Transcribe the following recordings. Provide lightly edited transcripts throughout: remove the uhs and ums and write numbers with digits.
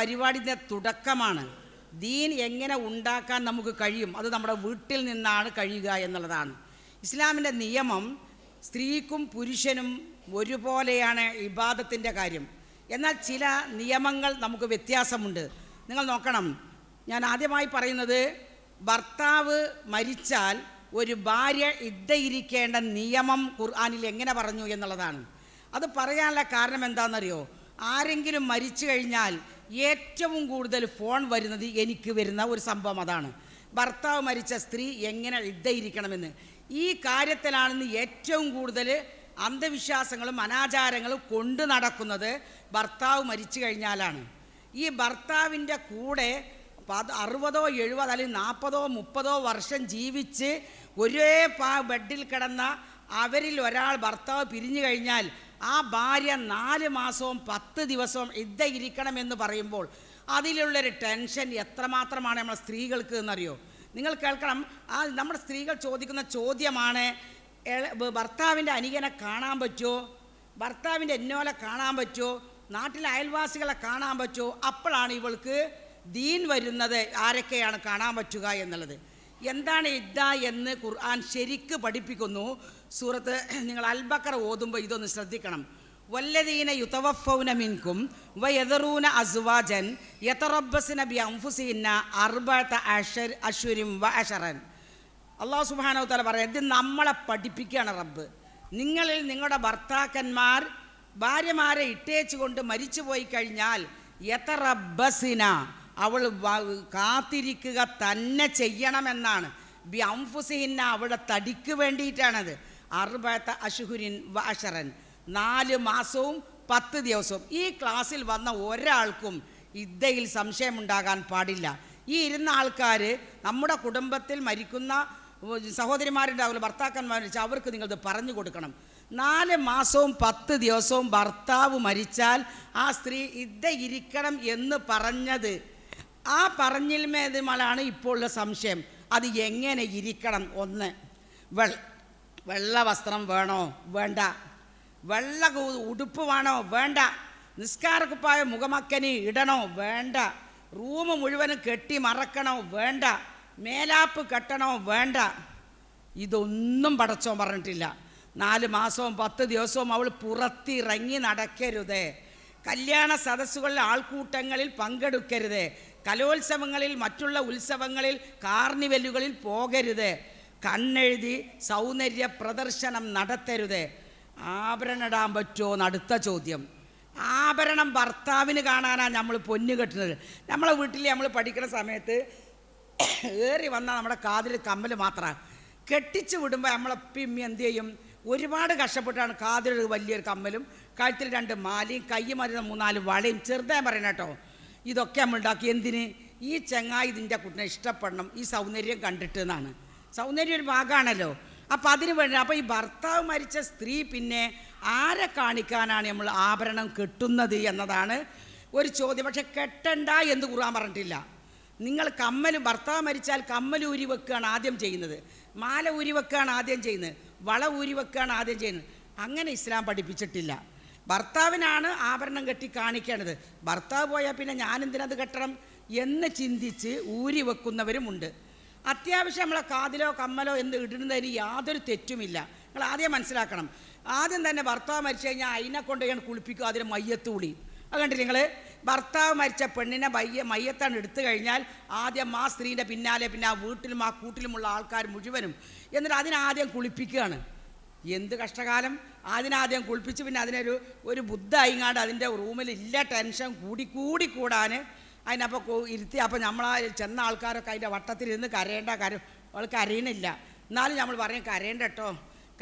പരിപാടിയുടെ തുടക്കമാണ്. ദീൻ എങ്ങനെ ഉണ്ടാക്കാൻ നമുക്ക് കഴിയും, അത് നമ്മുടെ വീട്ടിൽ നിന്നാണ് കഴിയുക എന്നുള്ളതാണ്. ഇസ്ലാമിൻ്റെ നിയമം സ്ത്രീക്കും പുരുഷനും ഒരുപോലെയാണ് ഇബാദത്തിൻ്റെ കാര്യം. എന്നാൽ ചില നിയമങ്ങൾ നമുക്ക് വ്യത്യാസമുണ്ട്. നിങ്ങൾ നോക്കണം, ഞാൻ ആദ്യമായി പറയുന്നത് ഭർത്താവ് മരിച്ചാൽ ഒരു ഭാര്യ ഇദ്ദയിരിക്കേണ്ട നിയമം ഖുർആനിൽ എങ്ങനെ പറഞ്ഞു എന്നുള്ളതാണ്. അത് പറയാനുള്ള കാരണം എന്താണെന്നറിയോ? ആരെങ്കിലും മരിച്ചു കഴിഞ്ഞാൽ ഏറ്റവും കൂടുതൽ ഫോൺ വരുന്നത് എനിക്ക് വരുന്ന ഒരു സംഭവം അതാണ്. ഭർത്താവ് മരിച്ച സ്ത്രീ എങ്ങനെ ഇദ്ദയിരിക്കണമെന്ന്. ഈ കാര്യത്തിലാണെന്ന് ഏറ്റവും കൂടുതൽ അന്ധവിശ്വാസങ്ങളും അനാചാരങ്ങളും കൊണ്ടു നടക്കുന്നത് ഭർത്താവ് മരിച്ചു കഴിഞ്ഞാലാണ്. ഈ ഭർത്താവിൻ്റെ കൂടെ 60, 70 അല്ലെങ്കിൽ 40, 30 വർഷം ജീവിച്ച് ഒരേ ബെഡിൽ കിടന്ന അവരിൽ ഒരാൾ ഭർത്താവ് പിരിഞ്ഞു കഴിഞ്ഞാൽ ആ ഭാര്യ 4 മാസവും 10 ദിവസവും ഇദ്ദ ഇരിക്കണമെന്ന് പറയുമ്പോൾ അതിലുള്ളൊരു ടെൻഷൻ എത്രമാത്രമാണ് നമ്മളെ സ്ത്രീകൾക്ക് എന്നറിയോ? നിങ്ങൾ കേൾക്കണം. നമ്മുടെ സ്ത്രീകൾ ചോദിക്കുന്ന ചോദ്യമാണ്, ഭർത്താവിൻ്റെ അനിയനെ കാണാൻ പറ്റുമോ, ഭർത്താവിൻ്റെ എന്നോലെ കാണാൻ പറ്റുമോ, നാട്ടിലെ അയൽവാസികളെ കാണാൻ പറ്റുമോ? അപ്പോഴാണ് ഇവൾക്ക് ദീൻ വരുന്നത്, ആരൊക്കെയാണ് കാണാൻ പറ്റുക എന്നുള്ളത്. എന്താണ് ഇദ്ദ എന്ന് ഖുർആൻ ശരിക്ക് പഠിപ്പിക്കുന്നു. സൂറത്ത് നിങ്ങൾ അൽ-ബഖറ ഓതുമ്പോൾ ഇതൊന്ന് ശ്രദ്ധിക്കണം. വല്ലദീന യുതവഫൗന മിൻകും വയദറൂന അസ്വാജൻ യതറബ്ബസ്ന ബിഅൻഫുസിഹിന്ന 4 അശ്ഹുരിൻ വഅശറൻ. അല്ലാഹു സുബ്ഹാനഹു വ തആല പറയുന്നത്, ഇത് നമ്മളെ പഠിപ്പിക്കുകയാണ് റബ്ബ്. നിങ്ങളിൽ നിങ്ങളുടെ ഭർത്താക്കന്മാർ ഭാര്യമാരെ ഇട്ടേച്ചു കൊണ്ട് മരിച്ചു പോയി കഴിഞ്ഞാൽ യതറബ്ബസ്ന, അവൾ കാത്തിരിക്കുക തന്നെ ചെയ്യണമെന്നാണ്. ബി അംഫുസിഹിന്ന, അവളുടെ തടിക്ക് വേണ്ടിയിട്ടാണത്. 4 അശ്ഹുരിൻ വഅശറൻ, 4 മാസവും 10 ദിവസവും. ഈ ക്ലാസ്സിൽ വന്ന ഒരാൾക്കും ഇദ്ദയിൽ സംശയമുണ്ടാകാൻ പാടില്ല. ഈ ഇരുന്ന ആൾക്കാർ നമ്മുടെ കുടുംബത്തിൽ മരിക്കുന്ന സഹോദരിമാരുണ്ടാവില്ല, ഭർത്താക്കന്മാർ മരിച്ചാൽ അവർക്ക് നിങ്ങളിത് പറഞ്ഞു കൊടുക്കണം. 4 മാസവും 10 ദിവസവും ഭർത്താവ് മരിച്ചാൽ ആ സ്ത്രീ ഇദ്ദ ഇരിക്കണം എന്ന് പറഞ്ഞത്, ആ പറഞ്ഞിന്മേലാണ് ഇപ്പോൾ ഉള്ള സംശയം. അത് എങ്ങനെ ഇരിക്കണം? 1, വെള്ള വസ്ത്രം വേണോ? വേണ്ട. വെള്ള ഉടുപ്പ് വേണോ? വേണ്ട. നിസ്കാരക്കുപ്പായ മുഖമക്കനി ഇടണോ? വേണ്ട. റൂം മുഴുവനും കെട്ടി മറക്കണോ? വേണ്ട. മേലാപ്പ് കെട്ടണോ? വേണ്ട. ഇതൊന്നും പടച്ചോൻ പറഞ്ഞിട്ടില്ല. 4 മാസവും 10 ദിവസവും അവൾ പുറത്തിറങ്ങി നടക്കരുത്. കല്യാണ സദസ്സുകളിൽ ആൾക്കൂട്ടങ്ങളിൽ പങ്കെടുക്കരുത്. കലോത്സവങ്ങളിൽ, മറ്റുള്ള ഉത്സവങ്ങളിൽ, കാർണിവലുകളിൽ പോകരുത്. കണ്ണെഴുതി സൗന്ദര്യ പ്രദർശനം നടത്തരുത്. ആഭരണം ഇടാൻ പറ്റുമോ എന്ന് അടുത്ത ചോദ്യം. ആഭരണം ഭർത്താവിന് കാണാനാണ് നമ്മൾ പൊന്നു കെട്ടുന്നത്. നമ്മളെ വീട്ടിൽ നമ്മൾ പഠിക്കുന്ന സമയത്ത് ഏറി വന്നാൽ നമ്മുടെ കാതിൽ കമ്മൽ മാത്രമാണ്. കെട്ടിച്ച് വിടുമ്പോൾ നമ്മളെപ്പിമ്മി എന്ത് ചെയ്യും? ഒരുപാട് കഷ്ടപ്പെട്ടാണ് കാതിലൊരു വലിയൊരു കമ്മലും, കഴുത്തിൽ 2 മാലയും, കൈ മരുന്ന 3-4 വളയും, ചെറുതായി പറയണം കേട്ടോ. ഇതൊക്കെ നമ്മൾ ഉണ്ടാക്കി എന്തിന്? ഈ ചങ്ങായി ഇതിൻ്റെ കുട്ടിനെ ഇഷ്ടപ്പെടണം, ഈ സൗന്ദര്യം കണ്ടിട്ട് എന്നാണ്. സൗന്ദര്യം ഒരു ഭാഗമാണല്ലോ. അപ്പം അതിന് വേണ്ടി, അപ്പോൾ ഈ ഭർത്താവ് മരിച്ച സ്ത്രീ പിന്നെ ആരെ കാണിക്കാനാണ് നമ്മൾ ആഭരണം കെട്ടുന്നത് എന്നതാണ് ഒരു ചോദ്യം. പക്ഷെ കെട്ടണ്ട എന്ന് ഖുർആൻ പറഞ്ഞിട്ടില്ല. നിങ്ങൾ കമ്മൽ, ഭർത്താവ് മരിച്ചാൽ കമ്മൽ ഊരി വെക്കുകയാണ് ആദ്യം ചെയ്യുന്നത്, മാല ഊരി വെക്കുകയാണ് ആദ്യം ചെയ്യുന്നത്, വള ഊരി വെക്കുകയാണ് ആദ്യം ചെയ്യുന്നത്. അങ്ങനെ ഇസ്ലാം പഠിപ്പിച്ചിട്ടില്ല. ഭർത്താവിനാണ് ആഭരണം കെട്ടി കാണിക്കേണ്ടത്. ഭർത്താവ് പോയാൽ പിന്നെ ഞാനെന്തിനത് കെട്ടണം എന്ന് ചിന്തിച്ച് ഊരി വെക്കുന്നവരുമുണ്ട്. അത്യാവശ്യം നമ്മളെ കാതിലോ കമ്മലോ എന്ന് ഇടുന്നതിന് യാതൊരു തെറ്റുമില്ല. നിങ്ങൾ ആദ്യം മനസ്സിലാക്കണം. ആദ്യം തന്നെ ഭർത്താവ് മരിച്ചു കഴിഞ്ഞാൽ അതിനെ കൊണ്ട് ഞാൻ കുളിപ്പിക്കുക, അതിന് മയ്യത്തൂളി. അത് കണ്ടില്ല നിങ്ങൾ? ഭർത്താവ് മരിച്ച പെണ്ണിനെ മയ്യത്താണ് എടുത്തു കഴിഞ്ഞാൽ ആദ്യം ആ സ്ത്രീൻ്റെ പിന്നാലെ പിന്നെ ആ വീട്ടിലും ആ കൂട്ടിലുമുള്ള ആൾക്കാർ മുഴുവനും എന്നിട്ട് അതിനാദ്യം കുളിപ്പിക്കുകയാണ്. എന്ത് കഷ്ടകാലം! അതിനാദ്യം കുളിപ്പിച്ച് പിന്നെ അതിനൊരു ബുദ്ധ അയിങ്ങാണ്ട് അതിൻ്റെ റൂമിലില്ല ടെൻഷൻ കൂടാൻ അതിനപ്പോൾ ഇരുത്തി. അപ്പോൾ നമ്മളാ ചെന്ന ആൾക്കാരൊക്കെ അതിൻ്റെ വട്ടത്തിലിരുന്ന് കരയേണ്ട കാര്യം അവൾക്ക് അറിയണില്ല. എന്നാലും നമ്മൾ പറയും കരയേണ്ട കേട്ടോ,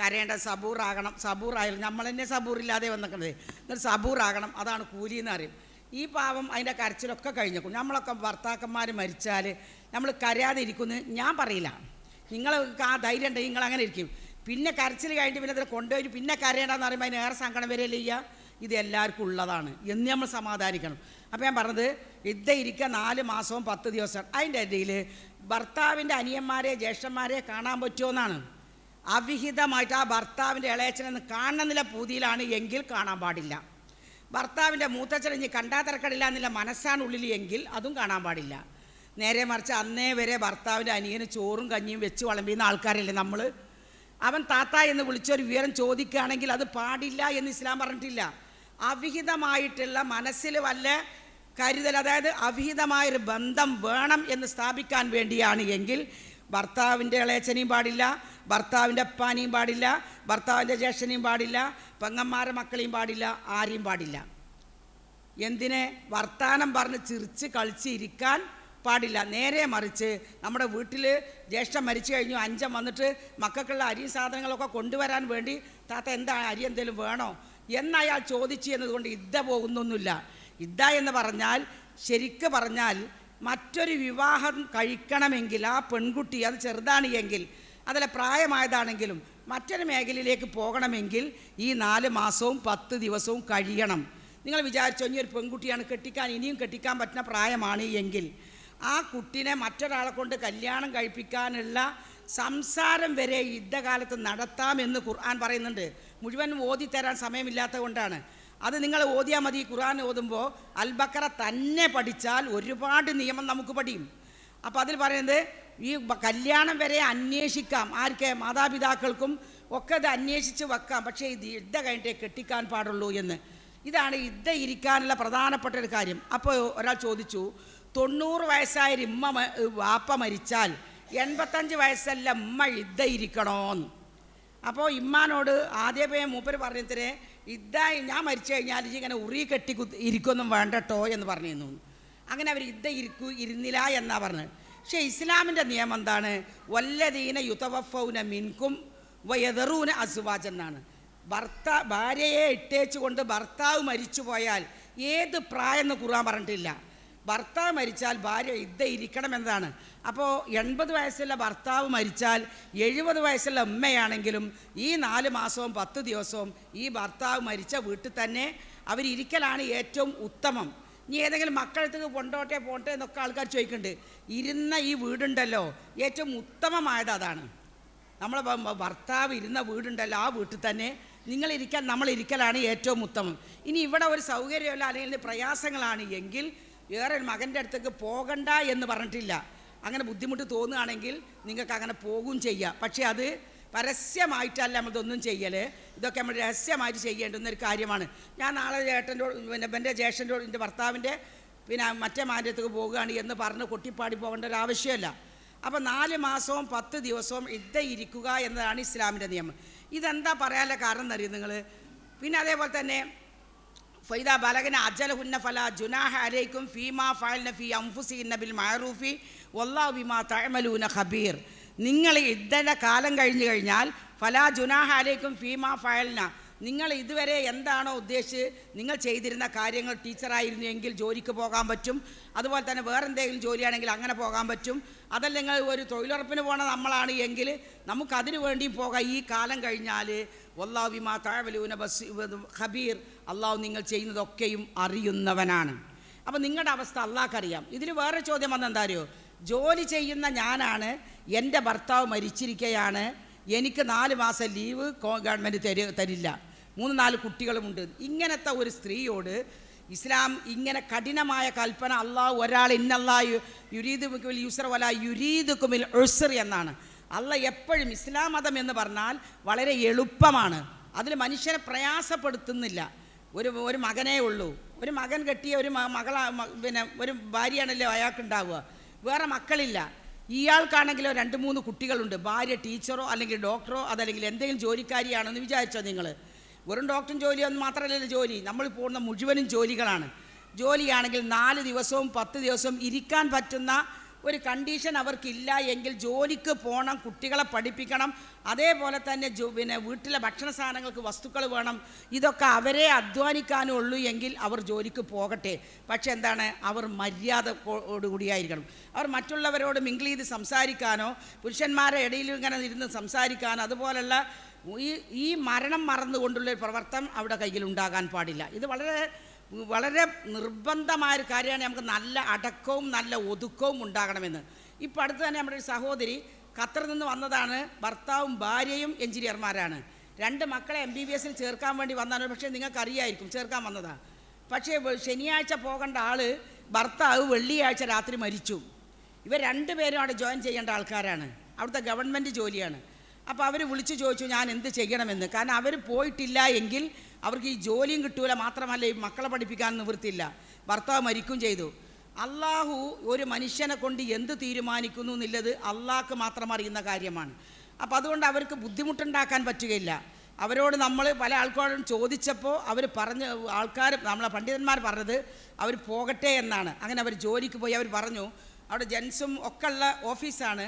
കരയേണ്ട, സബൂറാകണം. സബൂറായാലും നമ്മൾ തന്നെ സബൂറില്ലാതെ വന്നിക്കുന്നത്. എന്നിട്ട് സബൂറാകണം, അതാണ് കൂലിയെന്ന് അറിയും. ഈ പാവം അതിൻ്റെ കരച്ചിലൊക്കെ കഴിഞ്ഞേക്കും. നമ്മളൊക്കെ ഭർത്താക്കന്മാർ മരിച്ചാൽ നമ്മൾ കരയാതെ ഇരിക്കുന്നു ഞാൻ പറയില്ല. നിങ്ങൾക്ക് ആ ധൈര്യം ഉണ്ടെങ്കിൽ നിങ്ങളങ്ങനെ ഇരിക്കും. പിന്നെ കരച്ചിൽ കഴിഞ്ഞിട്ട് പിന്നെ അതിൽ കൊണ്ടുപോയി പിന്നെ കരയേണ്ടെന്ന് പറയുമ്പോൾ അതിന് ഏറെ സങ്കടം വരെയല്ലേ ചെയ്യുക. ഇത് എല്ലാവർക്കും ഉള്ളതാണ് എന്ന് നമ്മൾ സമാധാനിക്കണം. അപ്പോൾ ഞാൻ പറഞ്ഞത് ഇദ്ദ ഇരിക്കുക 4 മാസവും 10 ദിവസം. അതിൻ്റെ ഇടയിൽ ഭർത്താവിൻ്റെ അനിയന്മാരെ ജ്യേഷ്ഠന്മാരെ കാണാൻ പറ്റുമോ എന്നാണ്. അവിഹിതമായിട്ട് ആ ഭർത്താവിൻ്റെ ഇളയച്ചനെന്ന് കാണുന്നില്ല പൂതിയിലാണ് എങ്കിൽ കാണാൻ പാടില്ല. ഭർത്താവിൻ്റെ മൂത്തച്ഛനിഞ്ഞ് കണ്ടാ തിരക്കടില്ല എന്നുള്ള മനസ്സാണ് ഉള്ളിൽ എങ്കിൽ അതും കാണാൻ പാടില്ല. നേരെ മറിച്ച് അന്നേ വരെ ഭർത്താവിൻ്റെ അനിയന് ചോറും കഞ്ഞിയും വെച്ച് വിളമ്പുന്ന ആൾക്കാരല്ലേ നമ്മൾ. അവൻ താത്ത എന്ന് വിളിച്ചൊരു വിവരം ചോദിക്കുകയാണെങ്കിൽ അത് പാടില്ല എന്ന് ഇസ്ലാം പറഞ്ഞിട്ടില്ല. അവിഹിതമായിട്ടുള്ള മനസ്സിൽ വല്ല കരുതൽ, അതായത് അവിഹിതമായൊരു ബന്ധം വേണം എന്ന് സ്ഥാപിക്കാൻ വേണ്ടിയാണ് എങ്കിൽ ഭർത്താവിൻ്റെ ഇളയച്ചനെയും പാടില്ല, ഭർത്താവിൻ്റെ അപ്പാനെയും പാടില്ല, ഭർത്താവിൻ്റെ ജ്യേഷ്ഠനെയും പാടില്ല, പെങ്ങന്മാരെ മക്കളെയും പാടില്ല, ആരെയും പാടില്ല. എന്തിനെ? വർത്താനം പറഞ്ഞ് ചിരിച്ച് കളിച്ച് ഇരിക്കാൻ പാടില്ല. നേരെ മറിച്ച് നമ്മുടെ വീട്ടിൽ ജ്യേഷ്ഠൻ മരിച്ചു കഴിഞ്ഞു, അഞ്ചൻ വന്നിട്ട് മക്കൾക്കുള്ള അരിയും സാധനങ്ങളൊക്കെ കൊണ്ടുവരാൻ വേണ്ടി താത്ത എന്താ അരി എന്തെങ്കിലും വേണോ എന്നയാൾ ചോദിച്ചു എന്നതുകൊണ്ട് ഇദ്ദ പോകുന്നൊന്നുമില്ല. ഇദ്ദ എന്ന് പറഞ്ഞാൽ ശരിക്ക് പറഞ്ഞാൽ മറ്റൊരു വിവാഹം കഴിക്കണമെങ്കിൽ ആ പെൺകുട്ടി അത് ചെറുതാണ് എങ്കിൽ അതിൽ പ്രായമായതാണെങ്കിലും മറ്റൊരു മേഖലയിലേക്ക് പോകണമെങ്കിൽ ഈ 4 മാസവും 10 ദിവസവും കഴിയണം. നിങ്ങൾ വിചാരിച്ചോ, ഇനി ഒരു പെൺകുട്ടിയാണ് ഇനിയും കെട്ടിക്കാൻ പറ്റുന്ന പ്രായമാണ് എങ്കിൽ ആ കുട്ടിനെ മറ്റൊരാളെ കൊണ്ട് കല്യാണം കഴിപ്പിക്കാനുള്ള സംസാരം വരെ യുദ്ധകാലത്ത് നടത്താമെന്ന് ഖുർആൻ പറയുന്നുണ്ട്. മുഴുവൻ ഓതിത്തരാൻ സമയമില്ലാത്തത് കൊണ്ടാണ്. അത് നിങ്ങൾ ഓതിയാൽ മതി. ഖുർആൻ ഓതുമ്പോൾ അൽ ബഖറ തന്നെ പഠിച്ചാൽ ഒരുപാട് നിയമം നമുക്ക് പഠിയും. അപ്പോൾ അതിൽ പറയുന്നത് ഈ കല്യാണം വരെ അന്വേഷിക്കാം. ആർക്ക്? മാതാപിതാക്കൾക്കും ഒക്കെ ഇത് അന്വേഷിച്ച് വെക്കാം. പക്ഷേ ഇത് യുദ്ധ കഴിഞ്ഞിട്ടേ കെട്ടിക്കാൻ പാടുള്ളൂ എന്ന്. ഇതാണ് യുദ്ധ ഇരിക്കാനുള്ള പ്രധാനപ്പെട്ട ഒരു കാര്യം. അപ്പോൾ ഒരാൾ ചോദിച്ചു, 90 വയസ്സായൊരു വാപ്പ മരിച്ചാൽ 85 വയസ്സല്ല ഉമ്മ യുദ്ധ ഇരിക്കണോന്ന്. അപ്പോൾ ഇമ്മാനോട് ആദ്യമേ മൂപ്പര് പറഞ്ഞിട്ട് യുദ്ധ ഞാൻ മരിച്ചു കഴിഞ്ഞാൽ ഇങ്ങനെ ഉറി കെട്ടി ഇരിക്കൊന്നും വേണ്ടട്ടോ എന്ന് പറഞ്ഞിരുന്നു. അങ്ങനെ അവർ യുദ്ധ ഇരുന്നില്ല എന്നാണ് പറഞ്ഞത്. പക്ഷേ ഇസ്ലാമിൻ്റെ നിയമം എന്താണ്? വല്ലദീന യുതവഫൗന മിൻകും വയദറൂന അസ്വാജ എന്നാണ്. ഭാര്യയെ ഇട്ടേച്ചു കൊണ്ട് ഭർത്താവ് മരിച്ചു പോയാൽ ഏത് പ്രായം എന്ന് ഖുർആൻ പറഞ്ഞിട്ടില്ല. ഭർത്താവ് മരിച്ചാൽ ഭാര്യ യുദ്ധ ഇരിക്കണമെന്നതാണ്. അപ്പോൾ 80 വയസ്സുള്ള ഭർത്താവ് മരിച്ചാൽ 70 വയസ്സുള്ള ഉമ്മയാണെങ്കിലും ഈ 4 മാസവും 10 ദിവസവും ഈ ഭർത്താവ് മരിച്ച വീട്ടിൽ തന്നെ അവരിയ്ക്കലാണ് ഏറ്റവും ഉത്തമം. ഇനി ഏതെങ്കിലും മക്കളടുത്തേക്ക് പോട്ടെ എന്നൊക്കെ ആൾക്കാർ ചോദിക്കുന്നുണ്ട്. ഇരുന്ന ഈ വീടുണ്ടല്ലോ ഏറ്റവും ഉത്തമമായത് അതാണ്. നമ്മളെ ഭർത്താവ് ഇരുന്ന വീടുണ്ടല്ലോ ആ വീട്ടിൽ തന്നെ നമ്മളിരിക്കലാണ് ഏറ്റവും ഉത്തമം. ഇനി ഇവിടെ ഒരു സൗകര്യമല്ല അല്ലെങ്കിൽ പ്രയാസങ്ങളാണ് എങ്കിൽ വേറെ ഒരു മകൻ്റെ അടുത്തേക്ക് പോകണ്ട എന്ന് പറഞ്ഞിട്ടില്ല. അങ്ങനെ ബുദ്ധിമുട്ട് തോന്നുകയാണെങ്കിൽ നിങ്ങൾക്ക് അങ്ങനെ പോകും ചെയ്യാം. പക്ഷേ അത് പരസ്യമായിട്ടല്ല നമ്മളിതൊന്നും ചെയ്യൽ. ഇതൊക്കെ നമ്മൾ രഹസ്യമായിട്ട് ചെയ്യേണ്ടുന്നൊരു കാര്യമാണ്. ഞാൻ നാളെ എൻ്റെ ജ്യേഷ്ഠൻ്റെ എൻ്റെ ഭർത്താവിൻ്റെ മറ്റേ മാൻ്റെ അടുത്തേക്ക് പോകുകയാണ് എന്ന് പറഞ്ഞ് കൊട്ടിപ്പാടി പോകേണ്ട ഒരു ആവശ്യമല്ല. അപ്പോൾ 4 മാസവും 10 ദിവസവും യുദ്ധ ഇരിക്കുക എന്നതാണ് ഇസ്ലാമിൻ്റെ നിയമം. ഇതെന്താ പറയാനുള്ള കാരണം എന്നറിയും നിങ്ങൾ. പിന്നെ അതേപോലെ തന്നെ ഫൈദ ബലഗന അജലഹുന്ന ഫലാ ജുനാഹ അലൈക്കും ഫീമാ ഫഅൽന ഫീ അൻഫുസിഹിന്ന ബിൽ മഅറൂഫി വല്ലാഹു ബിമാ തഅമലൂന ഖബീർ. നിങ്ങൾ യുദ്ധയുടെ കാലം കഴിഞ്ഞു കഴിഞ്ഞാൽ ഫലാ ജുനാഹ അലൈക്കും ഫീമാ ഫഅൽന, നിങ്ങൾ ഇതുവരെ എന്താണോ ഉദ്ദേശിച്ച് നിങ്ങൾ ചെയ്തിരുന്ന കാര്യങ്ങൾ, ടീച്ചറായിരുന്നു എങ്കിൽ ജോലിക്ക് പോകാൻ പറ്റും. അതുപോലെ തന്നെ വേറെ എന്തെങ്കിലും ജോലിയാണെങ്കിൽ അങ്ങനെ പോകാൻ പറ്റും. അതല്ല നിങ്ങൾ ഒരു തൊഴിലുറപ്പിന് പോകണ നമ്മളാണ് എങ്കിൽ നമുക്കതിനു വേണ്ടിയും പോകാം. ഈ കാലം കഴിഞ്ഞാൽ വല്ലാഹു ബിമാ തഅമലൂന ഖബീർ, അള്ളാഹു നിങ്ങൾ ചെയ്യുന്നതൊക്കെയും അറിയുന്നവനാണ്. അപ്പോൾ നിങ്ങളുടെ അവസ്ഥ അള്ളാഹ്ക്കറിയാം. ഇതിൽ വേറെ ചോദ്യം വന്നെന്താ അറിയോ? ജോലി ചെയ്യുന്ന ഞാനാണ്, എൻ്റെ ഭർത്താവ് മരിച്ചിരിക്കുകയാണ്, എനിക്ക് 4 മാസം ലീവ് ഗവൺമെൻറ് തരില്ല, 3-4 കുട്ടികളുമുണ്ട്. ഇങ്ങനത്തെ ഒരു സ്ത്രീയോട് ഇസ്ലാം ഇങ്ങനെ കഠിനമായ കൽപ്പന, അള്ളാഹു ഒരാൾ ഇന്നല്ലാഹു യുരീദുകുമിൽ യുസ്ര വലാ യുരീദുകുമിൽ ഉസ്ർ എന്നാണ്. അള്ളാഹ് എപ്പോഴും ഇസ്ലാം മതം എന്ന് പറഞ്ഞാൽ വളരെ എളുപ്പമാണ്. അതിൽ മനുഷ്യനെ പ്രയാസപ്പെടുത്തുന്നില്ല. ഒരു മകനേ ഉള്ളൂ, ഒരു മകൻ കെട്ടിയ ഒരു ഒരു ഭാര്യയാണല്ലോ അയാൾക്കുണ്ടാവുക, വേറെ മക്കളില്ല. ഇയാൾക്കാണെങ്കിലോ 2-3 കുട്ടികളുണ്ട്. ഭാര്യ ടീച്ചറോ അല്ലെങ്കിൽ ഡോക്ടറോ അതല്ലെങ്കിൽ എന്തെങ്കിലും ജോലിക്കാരിയാണെന്ന് വിചാരിച്ചോ നിങ്ങൾ. വെറും ഡോക്ടറും ജോലിയൊന്നും മാത്രമല്ലല്ലോ ജോലി, നമ്മൾ പോകുന്ന മുഴുവനും ജോലികളാണ്. ജോലിയാണെങ്കിൽ 4 ദിവസവും 10 ദിവസവും ഇരിക്കാൻ പറ്റുന്ന ഒരു കണ്ടീഷൻ അവർക്കില്ല എങ്കിൽ ജോലിക്ക് പോകണം, കുട്ടികളെ പഠിപ്പിക്കണം. അതേപോലെ തന്നെ വീട്ടിലെ ഭക്ഷണ സാധനങ്ങൾക്ക് വസ്തുക്കൾ വേണം. ഇതൊക്കെ അവരെ അധ്വാനിക്കാനുള്ളൂ എങ്കിൽ അവർ ജോലിക്ക് പോകട്ടെ. പക്ഷെ എന്താണ്, അവർ മര്യാദയോടുകൂടിയായിരിക്കണം. അവർ മറ്റുള്ളവരോട് മിങ്കിൾ ചെയ്ത് സംസാരിക്കാനോ പുരുഷന്മാരുടെ ഇടയിൽ ഇങ്ങനെ ഇരുന്ന് സംസാരിക്കാനോ അതുപോലുള്ള ഈ മരണം മറന്നുകൊണ്ടുള്ളൊരു പ്രവർത്തനം അവിടെ കയ്യിലുണ്ടാകാൻ പാടില്ല. ഇത് വളരെ നിർബന്ധമായൊരു കാര്യമാണ്. നമുക്ക് നല്ല അടക്കവും നല്ല ഒതുക്കവും ഉണ്ടാകണമെന്ന്. ഇപ്പോൾ അടുത്ത് തന്നെ നമ്മുടെ ഒരു സഹോദരി ഖത്തറിൽ നിന്ന് വന്നതാണ്. ഭർത്താവും ഭാര്യയും എഞ്ചിനീയർമാരാണ്. 2 മക്കളെ MBBS ചേർക്കാൻ വേണ്ടി വന്നതാണ്. പക്ഷേ നിങ്ങൾക്കറിയായിരിക്കും ചേർക്കാൻ വന്നതാണ്. പക്ഷേ ശനിയാഴ്ച പോകേണ്ട ആൾ ഭർത്താവ് വെള്ളിയാഴ്ച രാത്രി മരിച്ചു. ഇവർ രണ്ടുപേരും അവിടെ ജോയിൻ ചെയ്യേണ്ട ആൾക്കാരാണ്, അവിടുത്തെ ഗവൺമെൻറ് ജോലിയാണ്. അപ്പോൾ അവർ വിളിച്ചു ചോദിച്ചു ഞാൻ എന്ത് ചെയ്യണമെന്ന്. കാരണം അവർ പോയിട്ടില്ല എങ്കിൽ അവർക്ക് ഈ ജോലിയും കിട്ടൂല, മാത്രമല്ല ഈ മക്കളെ പഠിപ്പിക്കാൻ നിവൃത്തിയില്ല. ഭർത്താവ് മരിക്കുകയും ചെയ്തു. അള്ളാഹു ഒരു മനുഷ്യനെ കൊണ്ട് എന്ത് തീരുമാനിക്കുന്നു എന്നുള്ളത് അള്ളാഹ്ക്ക് മാത്രം അറിയുന്ന കാര്യമാണ്. അപ്പോൾ അതുകൊണ്ട് അവർക്ക് ബുദ്ധിമുട്ടുണ്ടാക്കാൻ പറ്റുകയില്ല. അവരോട് നമ്മൾ പല ആൾക്കാരും ചോദിച്ചപ്പോൾ അവർ ആൾക്കാർ നമ്മളെ പണ്ഡിതന്മാർ പറഞ്ഞത് അവർ പോകട്ടെ എന്നാണ്. അങ്ങനെ അവർ ജോലിക്ക് പോയി. അവർ പറഞ്ഞു അവിടെ ജെൻസും ഒക്കെ ഉള്ള ഓഫീസാണ്,